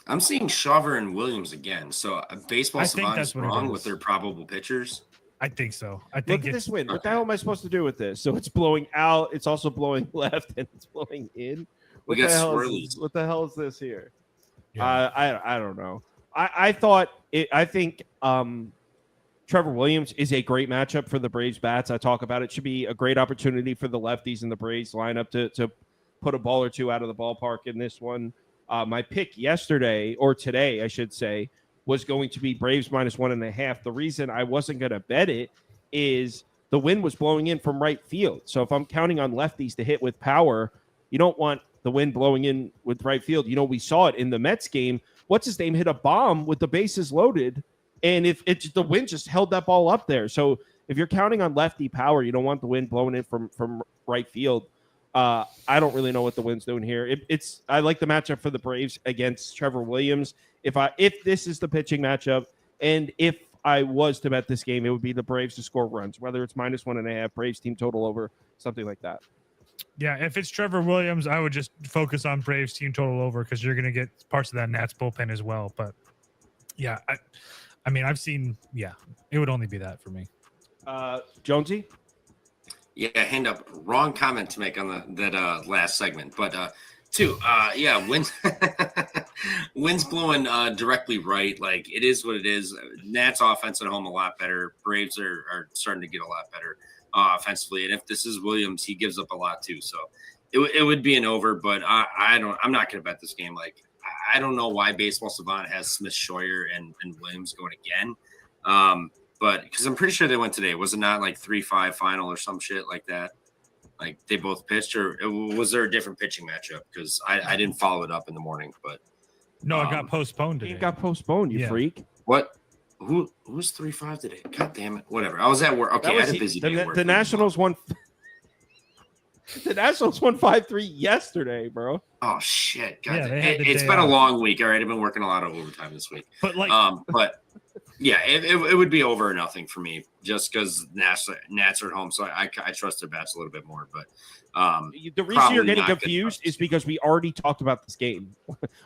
I'm seeing Shawver and Williams again. So Baseball I think Savant that's is what it wrong is. with their probable pitchers. I think so. I Look think at this wind. What the hell am I supposed to do with this? So it's blowing out. It's also blowing left, and it's blowing in. We got swirlies. What the hell is this here? Yeah. I don't know. I think Trevor Williams is a great matchup for the Braves bats. I talk about it. Should be a great opportunity for the lefties in the Braves lineup to put a ball or two out of the ballpark in this one. My pick yesterday, or today, I should say, was going to be Braves -1.5. The reason I wasn't going to bet it is the wind was blowing in from right field. So if I'm counting on lefties to hit with power, you don't want the wind blowing in with right field. You know, we saw it in the Mets game. What's his name hit a bomb with the bases loaded, and if it's the wind just held that ball up there. So if you're counting on lefty power, you don't want the wind blowing in from right field. I don't really know what the wind's doing here. I like the matchup for the Braves against Trevor Williams. If this is the pitching matchup, and if I was to bet this game, it would be the Braves to score runs, whether it's -1.5, Braves team total over, something like that. Yeah, if it's Trevor Williams, I would just focus on Braves team total over because you're going to get parts of that Nats bullpen as well. But yeah, I mean, I've seen, it would only be that for me. Jonesy? Yeah, hand up. Wrong comment to make on that last segment. But winds wind's blowing directly right. Like, it is what it is. Nats offense at home a lot better. Braves are starting to get a lot better offensively. And if this is Williams, he gives up a lot too. So it would be an over, but I'm not going to bet this game. Like, I don't know why Baseball Savant has Smith, Scheuer, and Williams going again. But because I'm pretty sure they went today. Was it not like 3-5 final or some shit like that? Like they both pitched, or was there a different pitching matchup? Because I didn't follow it up in the morning. But no, it got postponed today. It got postponed, you freak. What? Who was 3-5 today? God damn it. Whatever. I was at work. Okay, I had a busy day at work. The Nationals won. The Nationals won 5-3 yesterday, bro. Oh shit! God, Yeah, it's been a long week. All right, I've been working a lot of overtime this week. But like, yeah, it would be over or nothing for me, just because Nats are at home, so I trust their bats a little bit more. But the reason you're getting confused is because we already talked about this game.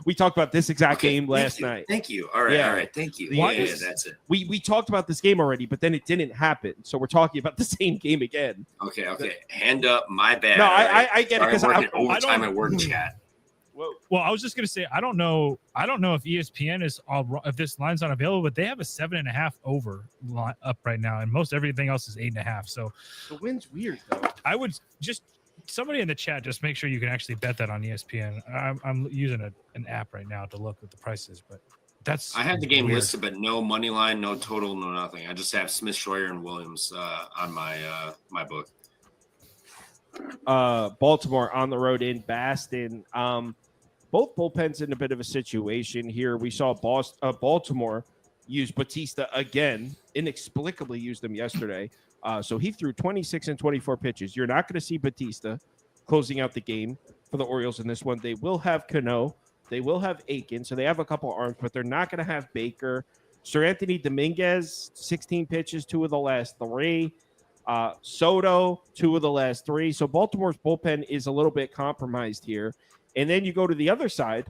We talked about this exact game last night. Thank you. All right, thank you. Yeah, that's it. We talked about this game already, but then it didn't happen. So we're talking about the same game again. Okay. Hand up. My bad. No, I get it because I'm overtime at work chat. Well, I was just gonna say I don't know if ESPN is if this line's not available, but they have a 7.5 over up right now, and most everything else is 8.5. So the wind's weird though. I would just somebody in the chat just make sure you can actually bet that on ESPN. I'm using an app right now to look at the prices, but I have the game weird. listed, but no money line, no total, no nothing. I just have Smith, Scheuer, and Williams on my book. Baltimore on the road in Boston. Both bullpens in a bit of a situation here. We saw Baltimore use Batista again, inexplicably used him yesterday. So he threw 26 and 24 pitches. You're not going to see Batista closing out the game for the Orioles in this one. They will have Cano. They will have Aiken. So they have a couple arms, but they're not going to have Baker. Sir Anthony Dominguez, 16 pitches, 2 of the last 3. Soto, 2 of the last 3. So Baltimore's bullpen is a little bit compromised here. And then you go to the other side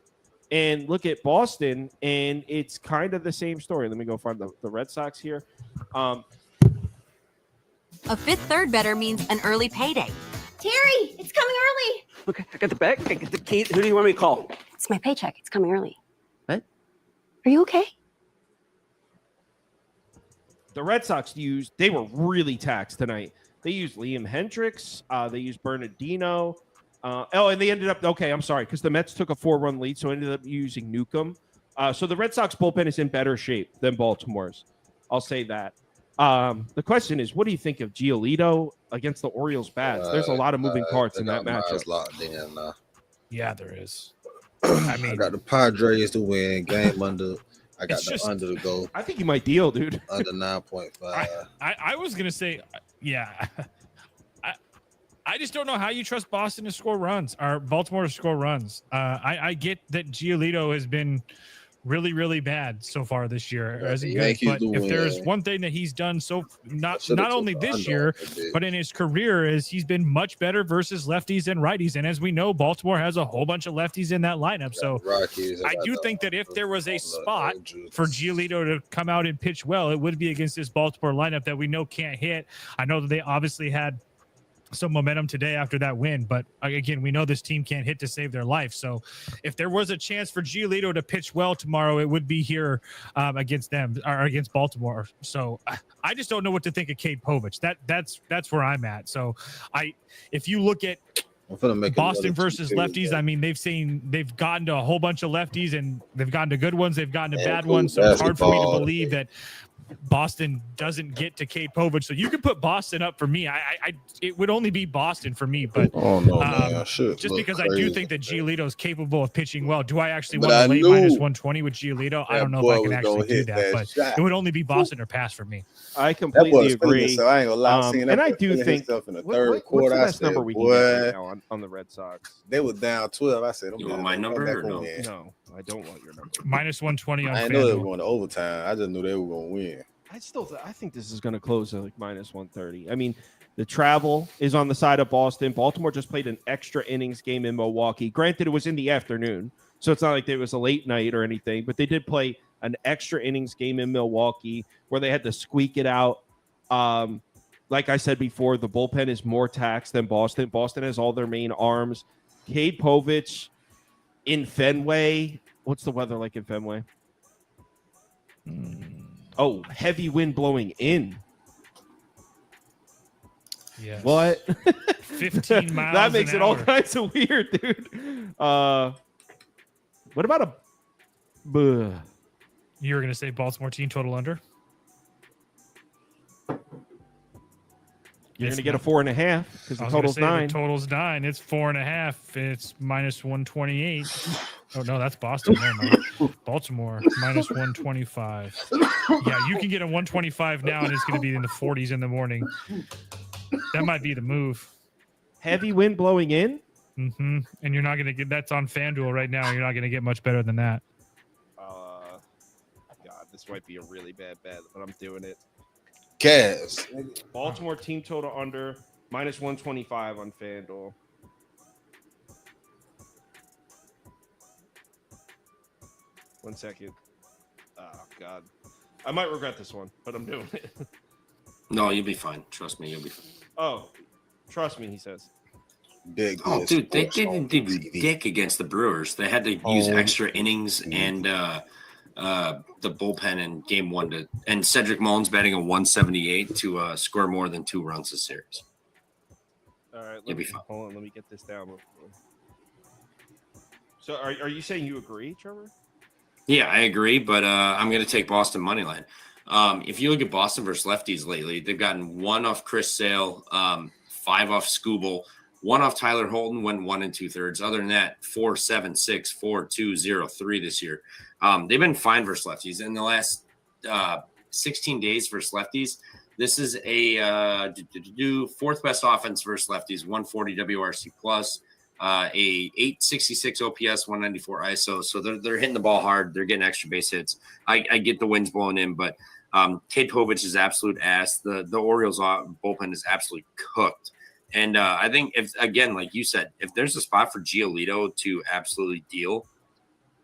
And look at Boston, and it's kind of the same story. Let me go find the Red Sox here. A fifth third better means an early payday. Terry, it's coming early. Okay, I got the bag. I got the keys. Who do you want me to call? It's my paycheck. It's coming early. What? Are you okay? The Red Sox they were really taxed tonight. They used Liam Hendricks. They used Bernardino. And they ended up, okay, I'm sorry, because the Mets took a 4-run lead, so ended up using Newcomb. So the Red Sox bullpen is in better shape than Baltimore's. I'll say that. The question is, what do you think of Giolito against the Orioles bats? There's a lot of moving parts in that matchup. Locked in, Yeah, there is. I got the Padres to win game under. I got the under to go. I think you might deal, dude. Under 9.5. I was gonna say, yeah. I just don't know how you trust Boston to score runs or Baltimore to score runs. I get that Giolito has been really, really bad so far this year. But if there's one thing that he's done not only this year, but in his career, is he's been much better versus lefties and righties. And as we know, Baltimore has a whole bunch of lefties in that lineup. So I do think that if there was a spot for Giolito to come out and pitch well, it would be against this Baltimore lineup that we know can't hit. I know that they obviously had some momentum today after that win, but again, we know this team can't hit to save their life. So if there was a chance for Giolito to pitch well tomorrow, it would be here against them or against Baltimore. So I just don't know what to think of Cade Povich. That's where I'm at. So if you look at Boston versus lefties, I mean, they've gotten to a whole bunch of lefties, and they've gotten to good ones, they've gotten to bad ones. So it's hard for me to believe that Boston doesn't get to Cade Povich. So you can put Boston up for me. It would only be Boston for me, but just because I do think that Giolito is capable of pitching well. Do I actually want to lay minus 120 with Giolito? I don't know if I can actually do that, but it would only be Boston or pass for me. I completely agree. So I ain't gonna lie. And I do think in the third quarter, what's the best number we can get right now on the Red Sox? They were down 12. I said, you want my number or no? No, I don't want your number. Minus 120 on I know they were going to overtime. I just knew they were going to win. I think this is going to close at like minus 130. I mean, the travel is on the side of Boston. Baltimore just played an extra innings game in Milwaukee. Granted, it was in the afternoon, so it's not like it was a late night or anything, but they did play an extra innings game in Milwaukee where they had to squeak it out. Like I said before, the bullpen is more taxed than Boston. Boston has all their main arms. Cade Povich in Fenway. What's the weather like in Fenway? Oh, heavy wind blowing in. Yeah. What? 15 miles. That makes it all hour. kinds of weird, dude. What about You were going to say Baltimore team total under? You're going to get a 4.5 because the total's 9. The total's 9. It's 4.5. It's minus 128. Oh, no, that's Boston. Never mind. Baltimore, minus 125. Yeah, you can get a 125 now, and it's going to be in the 40s in the morning. That might be the move. Heavy wind blowing in? Mm-hmm. And you're not going to get – that's on FanDuel right now. You're not going to get much better than that. God, this might be a really bad bet, but I'm doing it. Cavs. Baltimore team total under, minus 125 on FanDuel. One second. Oh, God. I might regret this one, but I'm doing it. No, you'll be fine. Trust me, you'll be fine. Oh, trust me, he says. Big. Oh, dude, they didn't do dick against the Brewers. They had to use extra innings and the bullpen in game 1 and Cedric Mullins batting a 178 to score more than 2 runs this series. All right, You'll be fine. Hold on, let me get this down. So are you saying you agree, Trevor? Yeah, I agree, but I'm going to take Boston money line. If you look at Boston versus lefties lately, they've gotten 1 off Chris Sale, 5 off Skubal, 1 off Tyler Holton, went 1 2/3. Other than that, 4-7-6, 4-2-0-3 this year. They've been fine versus lefties. In the last 16 days versus lefties, this is a 4th best offense versus lefties, 140 WRC plus, a 866 OPS, 194 ISO. So they're hitting the ball hard. They're getting extra base hits. I get the winds blowing in, but Cade Povich is absolute ass. The Orioles bullpen is absolutely cooked. And I think if, again, like you said, if there's a spot for Giolito to absolutely deal,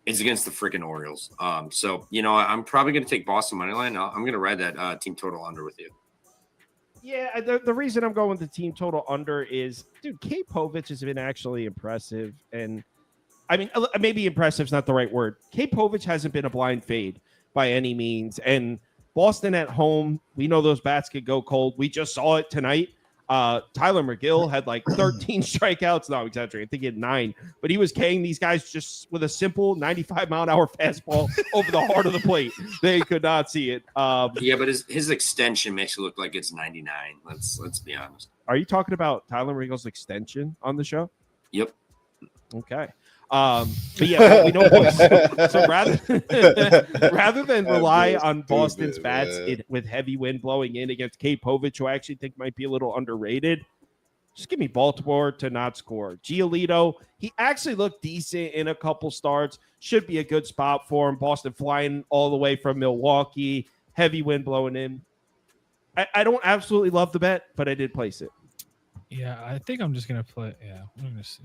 It's against the freaking Orioles. So I'm probably going to take Boston money line. I'm going to ride that team total under with you. Yeah, the reason I'm going with the team total under is, dude, Kate Povich has been actually impressive. And I mean, maybe impressive is not the right word. Kate Povich hasn't been a blind fade by any means. And Boston at home, we know those bats could go cold. We just saw it tonight. Tyler McGill had like 13 strikeouts. No, I'm exaggerating. I think he had 9. But he was K'ing these guys just with a simple 95-mile-an-hour fastball over the heart of the plate. They could not see it. Yeah, but his extension makes it look like it's 99. Let's be honest. Are you talking about Tyler McGill's extension on the show? Yep. Okay. But yeah, we know boys. So rather than rely on Boston's bats with heavy wind blowing in against Kate Povich, who I actually think might be a little underrated, just give me Baltimore to not score. Giolito, he actually looked decent in a couple starts. Should be a good spot for him. Boston flying all the way from Milwaukee, heavy wind blowing in. I don't absolutely love the bet, but I did place it. Yeah, I think I'm just gonna play. Yeah, I'm gonna see.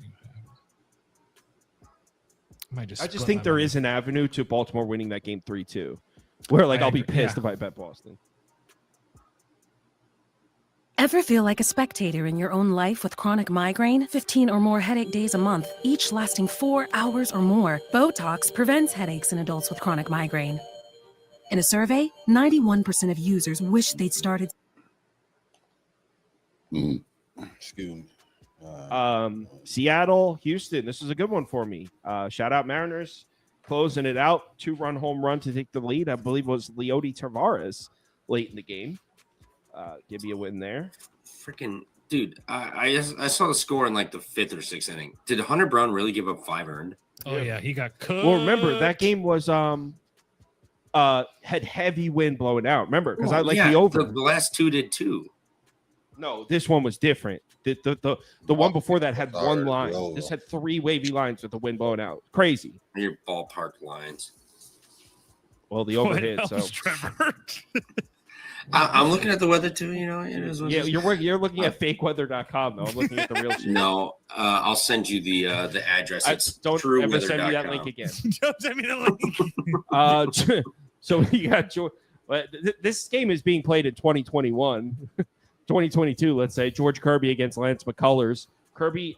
I just think there is an avenue to Baltimore winning that game 3-2, where I'll be pissed if I bet Boston. Ever feel like a spectator in your own life with chronic migraine? 15 or more headache days a month, each lasting 4 hours or more. Botox prevents headaches in adults with chronic migraine. In a survey, 91% of users wish they'd started. Excuse me. Seattle, Houston. This is a good one for me. Shout out Mariners closing it out. 2-run home run to take the lead. I believe it was Leody Tavares late in the game. Give you a win there. Freaking dude, I saw the score in like the 5th or 6th inning. Did Hunter Brown really give up 5 earned? Oh yeah, he got cooked. Well, remember that game was had heavy wind blowing out. Remember, because I like the over. The last 2 did too. No, this one was different. The one before that had 1 line. This had 3 wavy lines with the wind blowing out. Crazy. Your ballpark lines. Well, the over hit. So Trevor. I'm looking at the weather too. It is what yeah, it is. you're looking at fakeweather.com though. I'm looking at the real shit. No, I'll send you the address. It's don't ever send me that link again. Don't send me the link. So we got this game is being played in 2021. 2022, let's say. George Kirby against Lance McCullers. Kirby,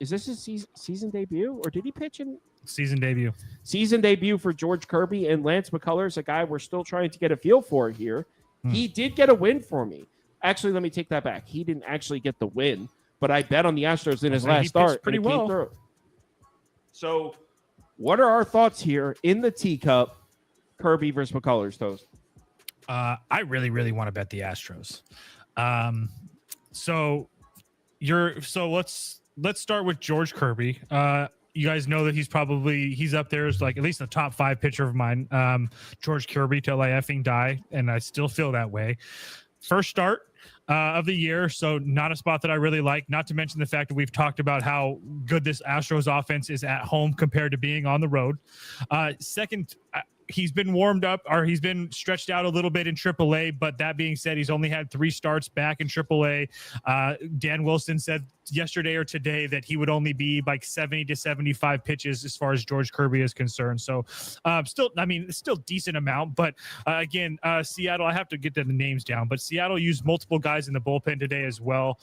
is this his season debut, or did he pitch in season debut? Season debut for George Kirby, and Lance McCullers, a guy we're still trying to get a feel for here. He did get a win for me. Actually, let me take that back. He didn't actually get the win, but I bet on the Astros in his last start. Pretty well. So, what are our thoughts here in the teacup? Kirby versus McCullers, Toast. I really, really want to bet the Astros. So let's start with George Kirby. You guys know that he's up there as like at least a top 5 pitcher of mine. George Kirby till I effing die, and I still feel that way. First start of the year, so not a spot that I really like. Not to mention the fact that we've talked about how good this Astros offense is at home compared to being on the road. Second. He's been warmed up, or he's been stretched out a little bit in AAA, but that being said, he's only had 3 starts back in AAA. Dan Wilson said yesterday or today that he would only be like 70 to 75 pitches as far as George Kirby is concerned. So still decent amount, but again, Seattle, I have to get the names down, but Seattle used multiple guys in the bullpen today as well.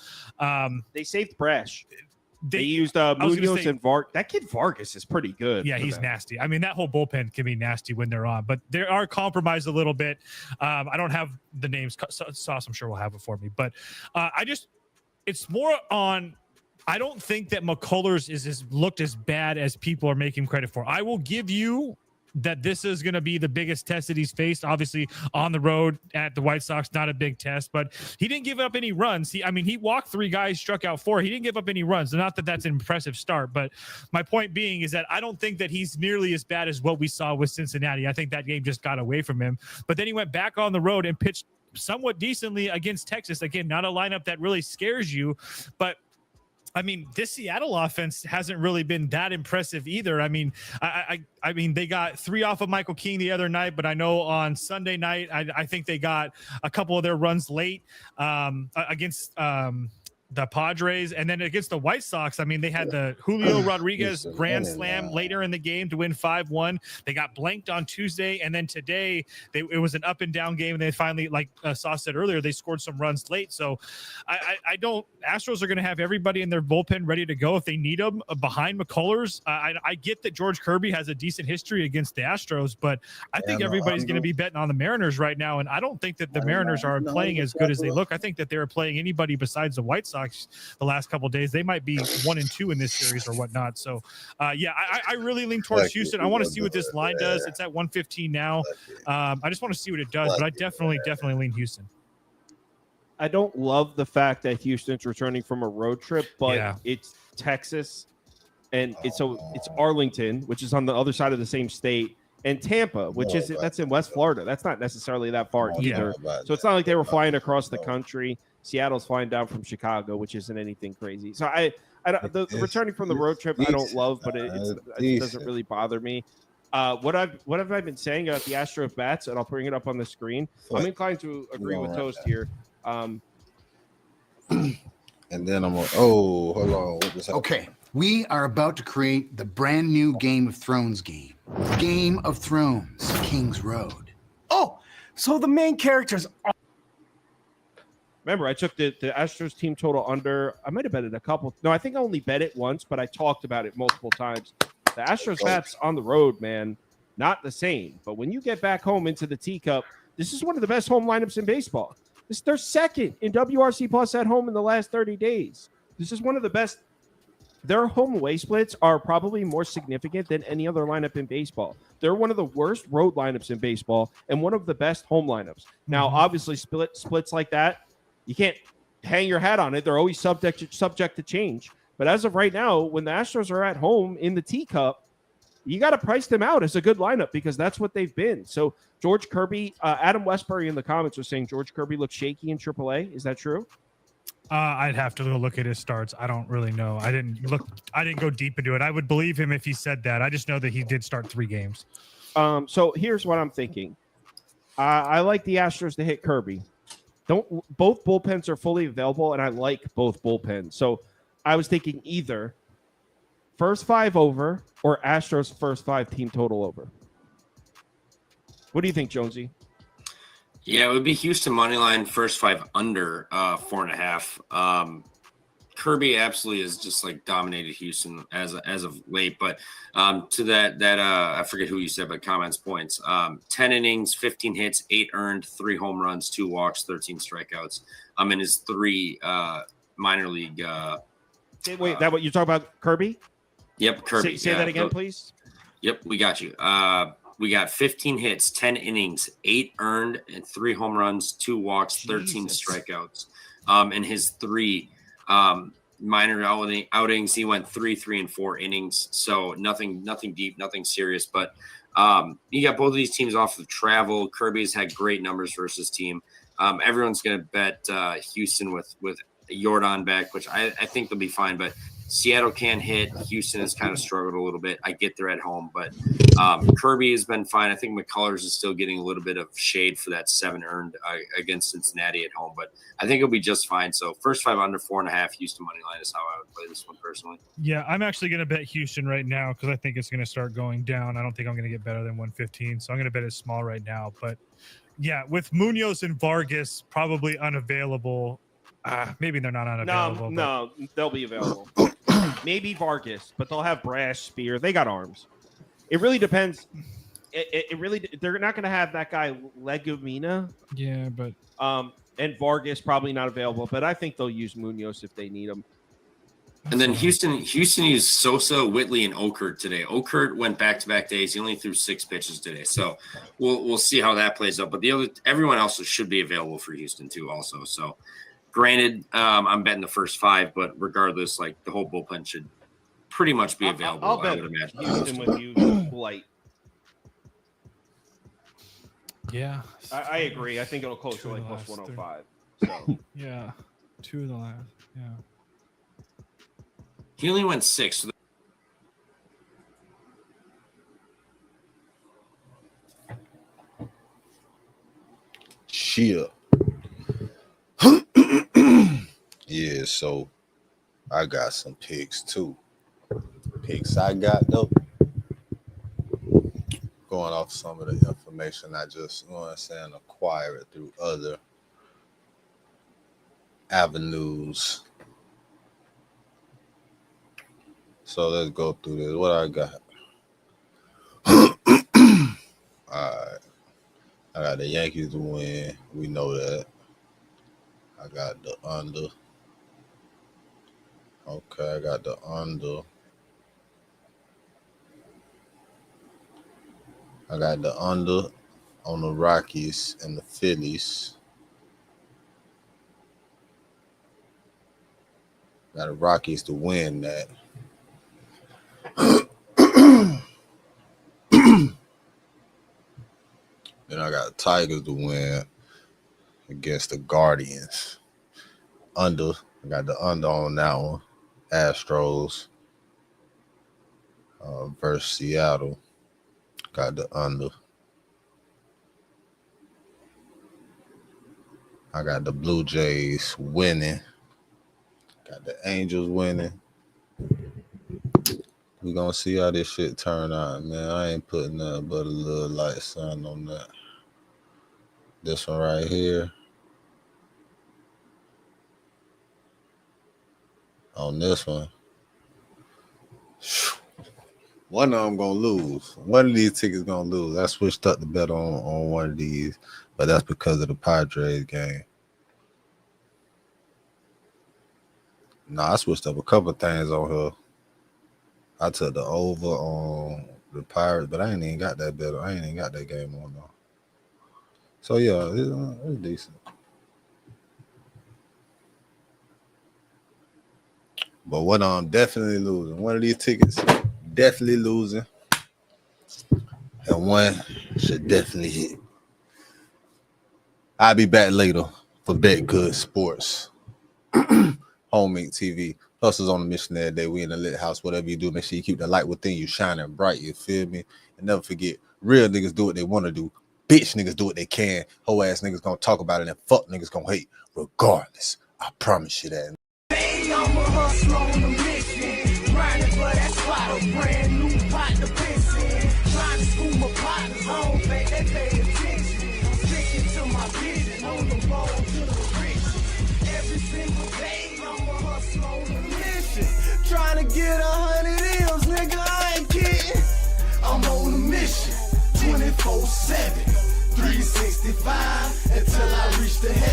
They saved Brash. They used Munoz and Vargas. That kid Vargas is pretty good. Yeah, he's nasty. I mean, that whole bullpen can be nasty when they're on, but they are compromised a little bit. I don't have the names. Sauce, I'm sure will have it for me. But it's more on, I don't think that McCullers looked as bad as people are making him credit for. I will give you that this is going to be the biggest test that he's faced. Obviously, on the road at the White Sox, not a big test, but he didn't give up any runs. He walked 3 guys, struck out 4. He didn't give up any runs. Not that that's an impressive start, but my point being is that I don't think that he's nearly as bad as what we saw with Cincinnati. I think that game just got away from him. But then he went back on the road and pitched somewhat decently against Texas. Again, not a lineup that really scares you, but I mean, this Seattle offense hasn't really been that impressive either. I mean, I mean, they got 3 off of Michael King the other night, but I know on Sunday night, I think they got a couple of their runs late against the Padres, and then against the White Sox, I mean, they had the Julio Rodriguez Houston, grand and slam later in the game to win 5-1. They got blanked on Tuesday, and then today it was an up and down game, and they finally, like Sauce said earlier, they scored some runs late. So I don't. Astros are going to have everybody in their bullpen ready to go if they need them behind McCullers. I get that George Kirby has a decent history against the Astros, but I think everybody's going to be betting on the Mariners right now, and I don't think that the Mariners are playing as good as they look. I think that they're playing anybody besides the White Sox the last couple of days. They might be 1-2 in this series or whatnot. So I really lean towards Houston. I want to see what this line does. It's at 115 now. I just want to see what it does, but I definitely lean Houston. I don't love the fact that Houston's returning from a road trip, but it's Texas, and it's Arlington, which is on the other side of the same state, and Tampa, which that's in West Florida. That's not necessarily that far either. So it's not like they were flying across the country. Seattle's flying down from Chicago, which isn't anything crazy. So the returning from the road trip I don't love, but it doesn't really bother me. What have I been saying about the Astro bats? And I'll bring it up on the screen. I'm inclined to agree with Toast here. And then I'm like, oh, hold on. What just happened? Okay, we are about to create the brand new Game of Thrones game. Game of Thrones, King's Road. Oh, so the main characters are. Remember, I took the Astros team total under. I might have bet it a couple. No, I think I only bet it once, but I talked about it multiple times. The Astros bats on the road, man, not the same. But when you get back home into the teacup, this is one of the best home lineups in baseball. This is their second in WRC Plus at home in the last 30 days. This is one of the best. Their home away splits are probably more significant than any other lineup in baseball. They're one of the worst road lineups in baseball and one of the best home lineups. Now, obviously, splits like that, you can't hang your hat on it. They're always subject to change. But as of right now, when the Astros are at home in the teacup, you got to price them out as a good lineup because that's what they've been. So George Kirby, Adam Westbury in the comments was saying George Kirby looks shaky in AAA. Is that true? I'd have to go look at his starts. I don't really know. I didn't go deep into it. I would believe him if he said that. I just know that he did start 3 games. So here's what I'm thinking. I like the Astros to hit Kirby. Both bullpens are fully available, and I like both bullpens. So I was thinking either first 5 over or Astros first 5 team total over. What do you think, Jonesy? Yeah, it would be Houston money line first 5 under 4.5. Kirby absolutely has just like dominated Houston as of late. But to that I forget who you said, but comments points. 10 innings, 15 hits, 8 earned, 3 home runs, 2 walks, 13 strikeouts. In his 3 minor league. Wait, that what you talk about, Kirby? Yep, Kirby. Say that again, please. Yep, we got you. We got 15 hits, 10 innings, 8 earned, and 3 home runs, 2 walks, 13 strikeouts. In his 3 minor outings, he went 3, 3, and 4 innings. So nothing deep, nothing serious. But you got both of these teams off of travel. Kirby's had great numbers versus team. Everyone's going to bet Houston with Jordan back, which I think they'll be fine. But Seattle can hit. Houston has kind of struggled a little bit. I get they're at home, but Kirby has been fine. I think McCullers is still getting a little bit of shade for that 7 earned against Cincinnati at home, but I think it'll be just fine. So first 5 under 4.5 Houston money line is how I would play this one personally. Yeah, I'm actually going to bet Houston right now because I think it's going to start going down. I don't think I'm going to get better than 115, so I'm going to bet it small right now. But yeah, with Munoz and Vargas probably unavailable, maybe they're not unavailable. No, they'll be available. Maybe Vargas, but they'll have Brash, Spear. They got arms. It really depends. They're not going to have that guy Legumina. Yeah, but and Vargas probably not available. But I think they'll use Munoz if they need him. And then Houston used Sosa, Whitley, and Okert today. Okert went back-to-back days. He only threw 6 pitches today, so we'll see how that plays out. But everyone else should be available for Houston too, also. So. Granted, I'm betting the first 5, but regardless, like the whole bullpen should pretty much be available. I'll bet Houston with you, light. Yeah, I agree. I think it'll close to like plus 105. So yeah, 2 of the last. Yeah, he only went 6. So Shit. Yeah, Yeah, so I got some picks too. Picks I got though. Going off some of the information I just, you know what I'm saying, acquired through other avenues. So let's go through this. What I got? Alright. I got the Yankees to win. We know that. I got the under. Okay, I got the under. I got the under on the Rockies and the Phillies. Got the Rockies to win that. Then I got the Tigers to win against the Guardians. Under. I got the under on that one. Astros versus Seattle. Got the under. I got the Blue Jays winning. Got the Angels winning. We're going to see how this shit turn out, man. I ain't putting nothing but a little light sun on that. This one right here. On this one. One of them going to lose. One of these tickets going to lose. I switched up the bet on one of these, but that's because of the Padres game. No, I switched up a couple things on her. I took the over on the Pirates, but I ain't even got that bet. I ain't even got that game on though. So yeah, it's decent. But what I'm definitely losing. One of these tickets, definitely losing. And one should definitely hit. I'll be back later for Bet Good Sports. Homemade TV. Hustles on a mission every day. We in the lit house. Whatever you do, make sure you keep the light within you shining bright. You feel me? And never forget, real niggas do what they want to do. Bitch niggas do what they can. Whole ass niggas gonna talk about it and fuck niggas gonna hate. Regardless. I promise you that. Hey, I'm a hustler on a mission. Grinding for that spot. A brand new pot to piss in. Trying to school my partners. I don't think they pay attention. I'm sticking to my vision. On the road to the riches. Every single day, I'm a hustler on a mission. Trying to get 100 M's, nigga, I ain't kidding. I'm on a mission. 24/7. 365 until I reach the head.